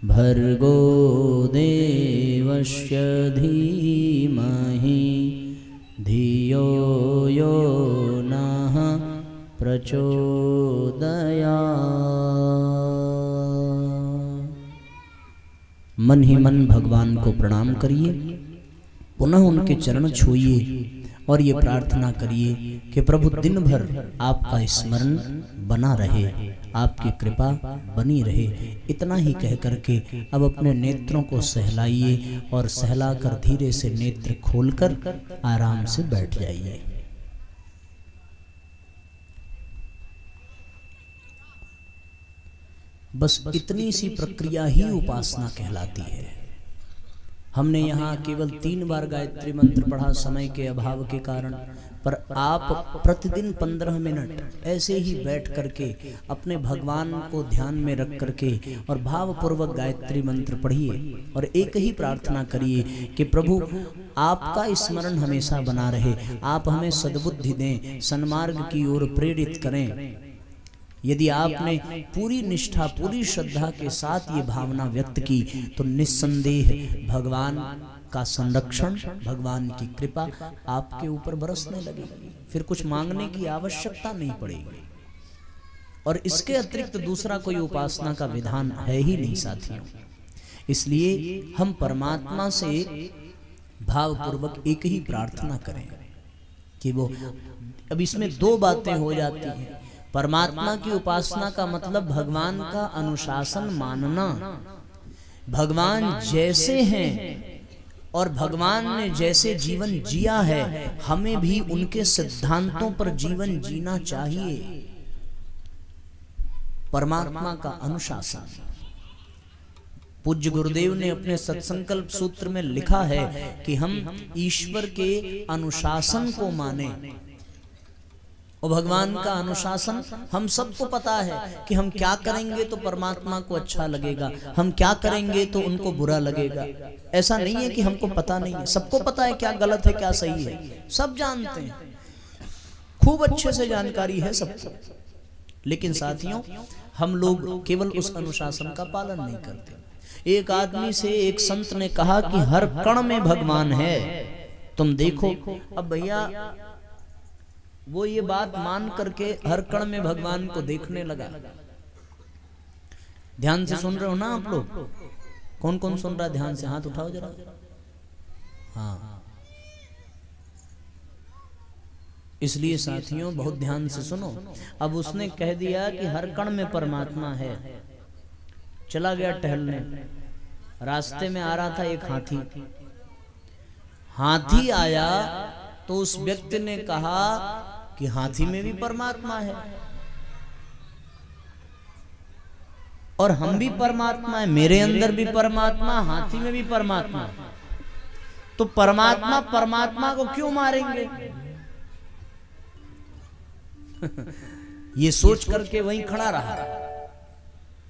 भर्गो देवस्य धीमहि धियो यो नः प्रचोदयात्। मन ही मन भगवान को प्रणाम करिए, पुनः उनके चरण छूइए और ये प्रार्थना करिए कि प्रभु दिन भर आपका स्मरण बना रहे, आपकी कृपा बनी रहे। इतना ही कह करके अब अपने नेत्रों को सहलाइए और सहलाकर धीरे से नेत्र खोलकर आराम से बैठ जाइए। बस इतनी सी प्रक्रिया ही उपासना कहलाती है। हमने यहाँ केवल 3 बार गायत्री मंत्र पढ़ा समय के अभाव के कारण, पर आप प्रतिदिन 15 मिनट ऐसे ही बैठ करके अपने भगवान को ध्यान में रख करके और भावपूर्वक गायत्री मंत्र पढ़िए और एक ही प्रार्थना करिए कि प्रभु आपका स्मरण हमेशा बना रहे, आप हमें सद्बुद्धि दें, सन्मार्ग की ओर प्रेरित करें। यदि आपने पूरी निष्ठा, पूरी श्रद्धा के साथ ये भावना व्यक्त की तो निस्संदेह भगवान का संरक्षण, भगवान की कृपा आपके ऊपर बरसने लगेगी, फिर कुछ मांगने की आवश्यकता नहीं पड़ेगी। और इसके अतिरिक्त दूसरा कोई उपासना का विधान है ही नहीं साथियों। इसलिए हम परमात्मा से भावपूर्वक एक ही प्रार्थना करें कि वो, अब इसमें 2 बातें हो जाती हैं। परमात्मा की उपासना का मतलब भगवान का अनुशासन मानना, भगवान जैसे हैं और भगवान ने जैसे जीवन जिया है हमें भी उनके सिद्धांतों पर जीवन जीना चाहिए। परमात्मा का अनुशासन, पूज्य गुरुदेव ने अपने सत्संकल्प सूत्र में लिखा है कि हम ईश्वर के अनुशासन को माने। और भगवान का अनुशासन हम सबको पता है कि हम क्या करेंगे तो परमात्मा को अच्छा लगेगा, हम क्या करेंगे तो उनको बुरा लगेगा। ऐसा नहीं है कि हमको पता नहीं है, सबको पता है क्या गलत है क्या सही है, सब जानते हैं, खूब अच्छे से जानकारी है सबको। लेकिन साथियों हम लोग केवल उस अनुशासन का पालन नहीं करते। एक आदमी से एक संत ने कहा कि हर कण में भगवान है, तुम देखो। अब भैया वो ये बात मान करके हर कण में भगवान को देखने लगा। ध्यान से सुन रहे हो ना आप लोग? कौन कौन सुन रहा है? ध्यान से हाथ उठाओ जरा। हाँ, इसलिए साथियों बहुत ध्यान से सुनो। अब उसने कह दिया कि हर कण में परमात्मा है, चला गया टहलने, रास्ते में आ रहा था एक हाथी आया तो उस व्यक्ति ने कहा कि हाथी में भी परमात्मा है और हम भी परमात्मा है, मेरे अंदर भी परमात्मा, हाथी में भी परमात्मा। तो परमात्मा परमात्मा को क्यों मारेंगे? ये सोच करके वहीं खड़ा रहा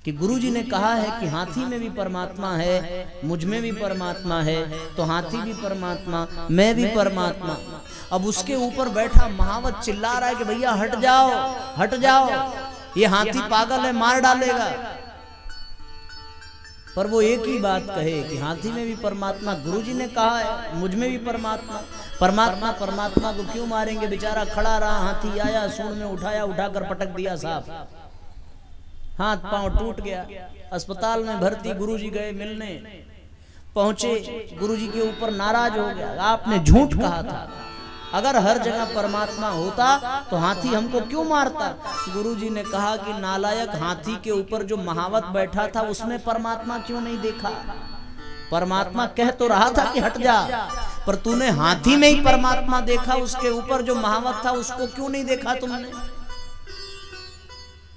कि गुरुजी ने कहा है कि हाथी में भी परमात्मा है, मुझ में भी परमात्मा है, तो हाथी भी परमात्मा, मैं भी परमात्मा। अब उसके ऊपर बैठा महावत चिल्ला रहा है कि भैया हट जाओ, हट जाओ, ये हाथी पागल है, मार डालेगा। पर वो एक ही बात कहे कि हाथी में भी परमात्मा, गुरुजी ने कहा है मुझ में भी परमात्मा, परमात्मा परमात्मा को क्यों मारेंगे? बेचारा खड़ा रहा, हाथी आया, सूंड में उठाया, उठाकर पटक दिया, साहब हाथ पांव टूट गया। अस्पताल में भर्ती, गुरुजी गए मिलने, पहुंचे, गुरुजी के ऊपर नाराज हो गया, आपने झूठ कहा था, अगर हर जगह परमात्मा होता तो हाथी हमको क्यों मारता? गुरुजी ने कहा कि नालायक, हाथी के ऊपर जो महावत बैठा था उसमें परमात्मा क्यों नहीं देखा? परमात्मा कह तो रहा था कि हट जा, पर तूने हाथी में ही परमात्मा देखा, उसके ऊपर जो महावत था उसको क्यों नहीं देखा तुमने?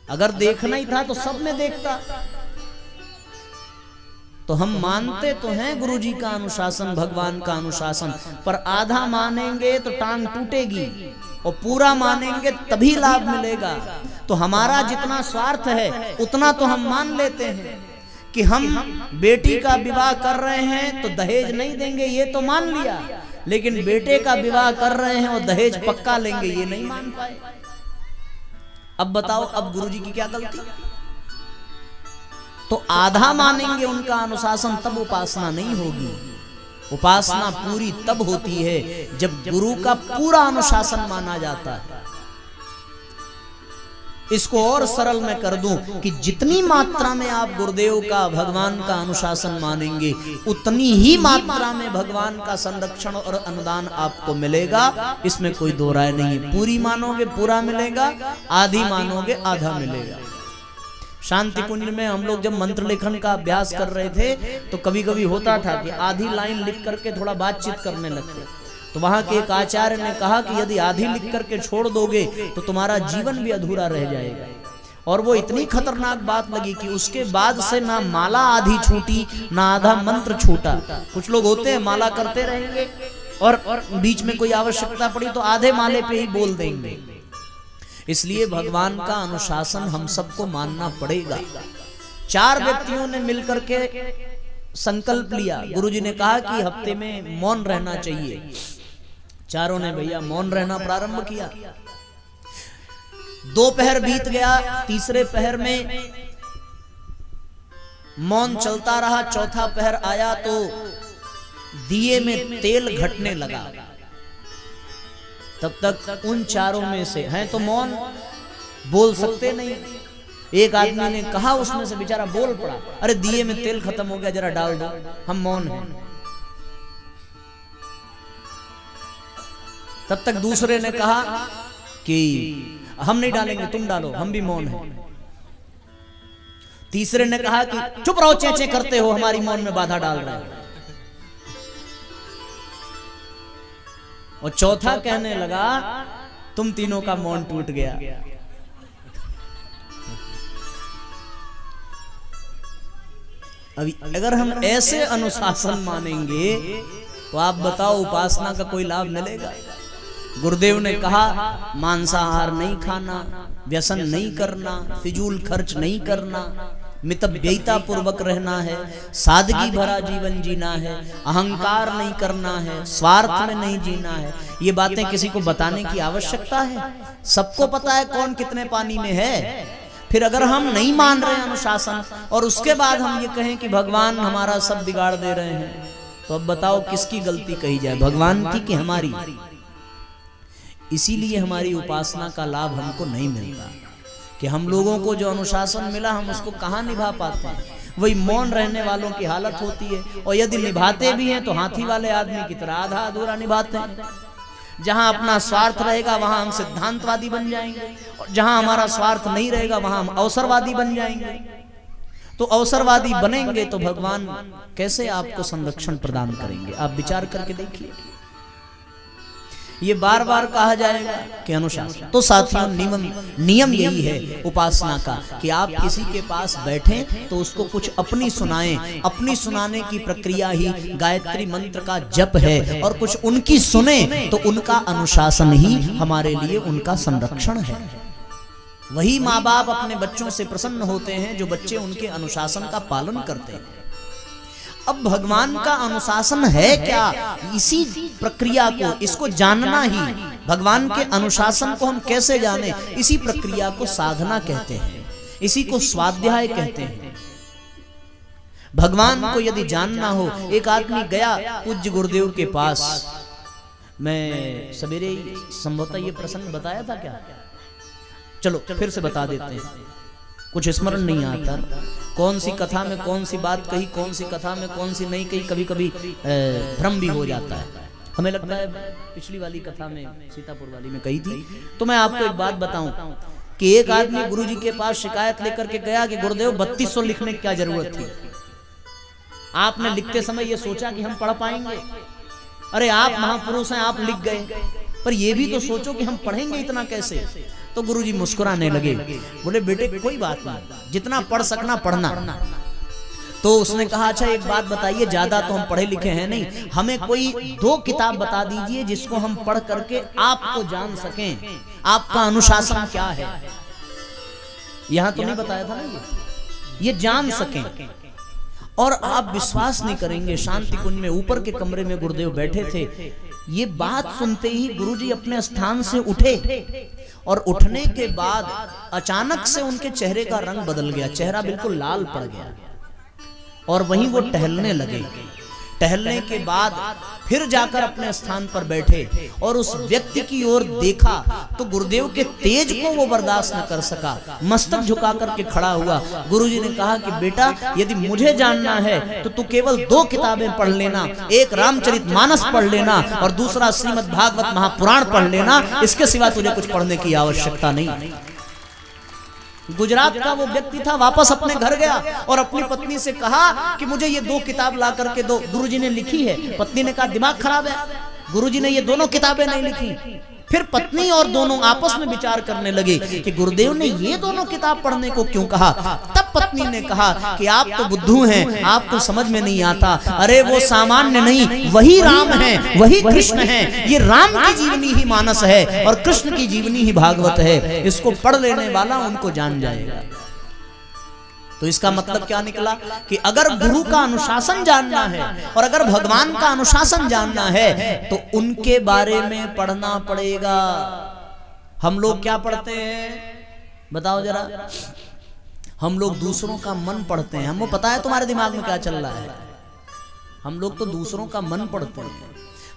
अगर देखना ही था तो सब में देखता। तो हम मानते तो हैं गुरुजी का अनुशासन, भगवान का अनुशासन, पर आधा मानेंगे तो टांग टूटेगी और पूरा मानेंगे तभी लाभ मिलेगा। तो हमारा जितना स्वार्थ है उतना तो हम मान लेते हैं कि हम बेटी का विवाह कर रहे हैं तो दहेज नहीं देंगे, ये तो मान लिया, लेकिन बेटे का विवाह कर रहे हैं और दहेज पक्का लेंगे, ये नहीं मान पाए। अब बताओ, अब गुरुजी की क्या गलती? तो आधा मानेंगे उनका अनुशासन, तब उपासना नहीं होगी। उपासना पूरी तब होती है जब गुरु का पूरा अनुशासन माना जाता है। इसको और सरल मैं कर दूं कि जितनी मात्रा में आप गुरुदेव का, भगवान का अनुशासन मानेंगे, उतनी ही मात्रा में भगवान का संरक्षण और अनुदान आपको मिलेगा। इसमें कोई दो राय नहीं है। पूरी मानोगे पूरा मिलेगा, आधी मानोगे आधा मिलेगा। शांति कुंज में हम लोग जब मंत्र लेखन का अभ्यास कर रहे थे तो कभी कभी होता था कि आधी लाइन लिख करके थोड़ा बातचीत करने लगते, तो वहां के एक आचार्य ने कहा कि यदि आधी लिख करके छोड़ दोगे तो तुम्हारा जीवन भी अधूरा रह जाएगा। और वो इतनी खतरनाक बात लगी कि उसके बाद से ना माला आधी छूटी, ना आधा मंत्र छूटा। कुछ लोग होते हैं माला करते रहेंगे और बीच में कोई आवश्यकता पड़ी तो आधे माले पे ही बोल देंगे। इसलिए भगवान का अनुशासन हम सबको मानना पड़ेगा। 4 व्यक्तियों ने मिलकर के संकल्प लिया, गुरुजी ने कहा कि हफ्ते में मौन रहना चाहिए। चारों ने भैया मौन रहना प्रारंभ किया। 2 पहर बीत गया, तीसरे पहर में मौन चलता रहा। चौथा पहर आया तो दिए में तेल घटने लगा। तब तक उन चारों में से हैं तो मौन, बोल सकते नहीं। एक आदमी ने कहा, उसमें से बेचारा बोल पड़ा, अरे दिए में तेल खत्म हो गया, जरा डाल दो, हम मौन हैं। तब तक दूसरे ने कहा कि हम नहीं डालेंगे, तुम डालो, हम भी मौन हैं। तीसरे ने कहा कि चुप रहो, चेचे करते हो, हमारी मौन में बाधा डाल रहे हो। और चौथा कहने लगा, तुम तीनों का मौन टूट गया। अभी अगर हम ऐसे अनुशासन मानेंगे तो आप बताओ उपासना का कोई लाभ मिलेगा? गुरुदेव ने कहा मांसाहार नहीं खाना, व्यसन नहीं करना, फिजूल खर्च नहीं करना, मितव्ययिता पूर्वक रहना है, सादगी भरा जीवन जीना है, अहंकार नहीं करना है, स्वार्थ में नहीं जीना है। ये बातें किसी को बताने की आवश्यकता है? सबको पता है कौन कितने पानी में है। फिर अगर हम नहीं मान रहे अनुशासन और उसके बाद हम ये कहें कि भगवान हमारा सब बिगाड़ दे रहे हैं, तो अब बताओ किसकी गलती कही जाए, भगवान की कि हमारी? इसीलिए हमारी उपासना का लाभ हमको नहीं मिलता कि हम लोगों को जो अनुशासन मिला हम उसको कहाँ निभा पाते हैं। वही मौन रहने वालों की हालत होती है, और यदि निभाते भी हैं तो हाथी वाले आदमी की तरह आधा अधूरा निभाते हैं। जहां अपना स्वार्थ रहेगा वहां हम सिद्धांतवादी बन जाएंगे, और जहां हमारा स्वार्थ नहीं रहेगा वहां हम अवसरवादी बन जाएंगे। तो अवसरवादी बनेंगे तो भगवान कैसे आपको संरक्षण प्रदान करेंगे? आप विचार करके देखिए। ये बार बार कहा जाएगा कि अनुशासन। तो साथियों नियम यही है उपासना का कि आप किसी के पास बैठें तो उसको कुछ अपनी सुनाएं। अपनी सुनाने की प्रक्रिया ही गायत्री मंत्र का जप है, और कुछ उनकी सुने तो उनका अनुशासन ही हमारे लिए उनका संरक्षण है। वही माँ बाप अपने बच्चों से प्रसन्न होते हैं जो बच्चे उनके अनुशासन का पालन करते हैं। अब भगवान का अनुशासन है क्या, इसी प्रक्रिया को, इसको जानना ही, भगवान के अनुशासन को हम कैसे जाने, इसी प्रक्रिया को साधना कहते हैं, इसी को स्वाध्याय कहते हैं। भगवान को यदि जानना हो, एक आदमी गया पूज्य गुरुदेव के पास, मैं सवेरे संभवतः ये प्रसंग बताया था क्या, चलो फिर से बता देते हैं, कुछ स्मरण नहीं आता कौन सी कथा में कौन सी बात कही, कौन सी कथा में कौन सी नहीं कही, कभी कभी भ्रम भी हो जाता है। हमें लगता है पिछली वाली कथा में, सीतापुर वाली में कही थी। तो मैं आपको एक बात बताऊं कि एक आदमी गुरुजी के पास शिकायत लेकर के गया कि गुरुदेव 3200 लिखने की क्या जरूरत थी, आपने लिखते समय ये सोचा कि हम पढ़ पाएंगे? अरे आप महापुरुष हैं, आप लिख गए, पर ये भी तो सोचो कि हम पढ़ेंगे इतना कैसे। तो गुरुजी मुस्कुराने लगे, बोले बेटे कोई बात नहीं, जितना पढ़ सकना पढ़ना। तो उसने कहा अच्छा एक बात बताइए, ज्यादा तो हम पढ़े लिखे हैं नहीं, हमें कोई 2 किताब बता दीजिए जिसको हम पढ़ करके आपको जान सकें, आपका अनुशासन क्या है। यहां तो नहीं बताया था ना, ये जान सकें। और आप विश्वास नहीं करेंगे, शांति कुंज में ऊपर के कमरे में गुरुदेव बैठे थे। ये बात सुनते ही गुरुजी अपने स्थान से उठे, और उठने के बाद अचानक से उनके चेहरे का रंग बदल गया, चेहरा बिल्कुल लाल पड़ गया, और वहीं वो टहलने लगे। टहलने के बाद फिर जाकर अपने स्थान पर बैठे और उस व्यक्ति की ओर देखा तो गुरुदेव के तेज को वो बर्दाश्त न कर सका, मस्तक झुका करके खड़ा हुआ। गुरुजी ने कहा कि बेटा यदि मुझे जानना है तो तू केवल 2 किताबें पढ़ लेना, एक रामचरितमानस पढ़ लेना और दूसरा श्रीमद् भागवत महापुराण पढ़ लेना, इसके सिवा तुझे कुछ पढ़ने की आवश्यकता नहीं। गुजरात का वो व्यक्ति था, वापस अपने घर गया और अपनी पत्नी से कहा कि मुझे ये 2 किताब ला करके दो, गुरुजी ने लिखी है। पत्नी ने कहा दिमाग खराब है, गुरुजी ने ये दोनों किताबें नहीं लिखी। फिर पत्नी और दोनों आपस में विचार करने लगे कि गुरुदेव ने ये दोनों किताब पढ़ने को क्यों कहा। तब पत्नी ने कहा कि आप तो बुद्धू हैं, आपको समझ में नहीं आता। अरे वो सामान्य नहीं, वही राम है, वही कृष्ण है। ये राम की जीवनी ही मानस है और कृष्ण की जीवनी ही भागवत है। इसको पढ़ लेने वाला उनको जान जाएगा। तो इसका मतलब क्या निकला कि अगर गुरु का अनुशासन जानना है और अगर भगवान का अनुशासन जानना है तो उनके बारे में पढ़ना पड़ेगा। हम लोग क्या पढ़ते हैं बताओ जरा? हम लोग दूसरों का मन पढ़ते हैं। हमको पता है तुम्हारे दिमाग में क्या चल रहा है। हम लोग तो दूसरों का मन पढ़ते हैं,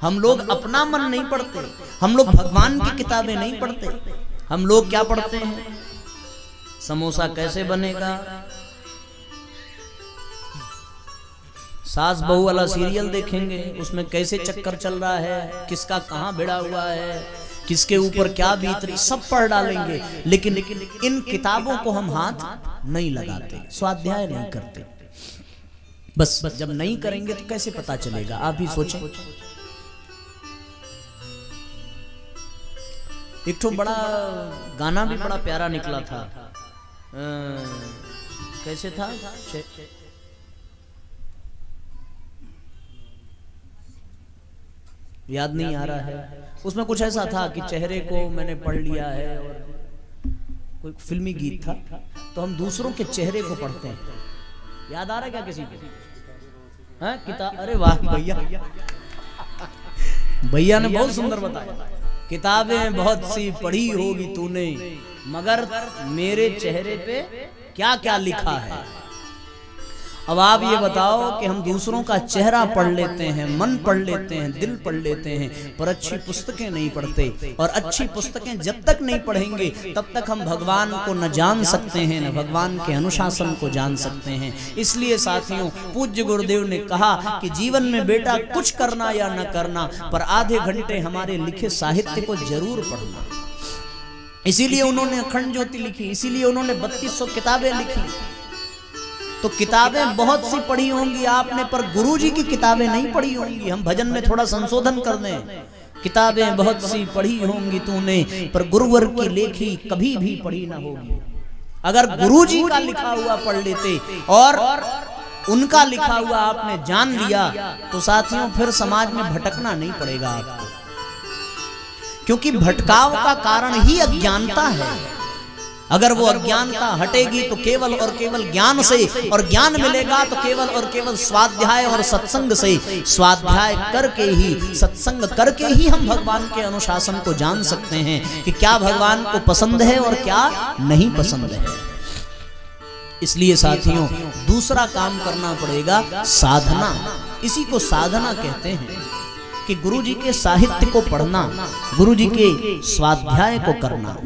हम लोग अपना मन नहीं पढ़ते। हम लोग भगवान की किताबें नहीं पढ़ते। हम लोग क्या पढ़ते हैं? समोसा कैसे बनेगा, सास बहू वाला सीरियल देखेंगे, उसमें कैसे चक्कर चल रहा है, किसका कहाँ भिड़ा हुआ है, किसके ऊपर क्या बीत रही, सब पढ़ डालेंगे। लेकिन इन किताबों को हम हाथ नहीं लगाते, स्वाध्याय नहीं करते। बस जब नहीं करेंगे तो कैसे पता चलेगा? आप ही सोचें। एक तो बड़ा गाना भी बड़ा प्यारा निकला था, कैसे था, याद नहीं आ रहा है। उसमें कुछ ऐसा था कि चेहरे को मैंने पढ़ लिया है, और कोई फिल्मी गीत था। तो हम दूसरों के चेहरे को पढ़ते हैं। याद आ रहा है क्या किसी को? हैं किताब? अरे वाह भैया, भैया ने बहुत सुंदर बताया। किताबें बहुत सी पढ़ी होगी तूने, मगर मेरे चेहरे पे क्या क्या लिखा है। अब आप ये बताओ कि हम दूसरों का चेहरा पढ़ लेते हैं, मन पढ़ लेते हैं, दिल पढ़ लेते हैं, पर अच्छी पुस्तकें नहीं पढ़ते। और अच्छी पुस्तकें जब तक नहीं पढ़ेंगे तब तक हम भगवान को न जान सकते हैं, न भगवान के अनुशासन को जान सकते हैं। इसलिए साथियों, पूज्य गुरुदेव ने कहा कि जीवन में बेटा कुछ करना या न करना, पर आधे घंटे हमारे लिखे साहित्य को जरूर पढ़ना। इसीलिए उन्होंने अखंड ज्योति लिखी, इसीलिए उन्होंने 3200 किताबें लिखी। तो किताबें बहुत सी पढ़ी होंगी आपने, पर गुरुजी की किताबें नहीं पढ़ी होंगी। हम भजन में थोड़ा संशोधन कर दें किताबें बहुत सी पढ़ी होंगी तूने, पर गुरुवर की लेखी कभी भी पढ़ी ना होगी। अगर गुरुजी का लिखा हुआ पढ़ लेते और उनका लिखा हुआ आपने जान लिया तो साथियों फिर समाज में भटकना नहीं पड़ेगा आपको, क्योंकि भटकाव का कारण ही अज्ञानता है। अगर वो अज्ञानता हटेगी तो केवल और केवल ज्ञान से, और ज्ञान मिलेगा तो केवल और केवल स्वाध्याय और सत्संग से। स्वाध्याय करके ही, सत्संग करके ही हम भगवान के अनुशासन को जान सकते हैं कि क्या भगवान को पसंद है और क्या नहीं पसंद है। इसलिए साथियों दूसरा काम करना पड़ेगा, साधना। इसी को साधना कहते हैं कि गुरु जी के साहित्य को पढ़ना, गुरु जी के स्वाध्याय को करना।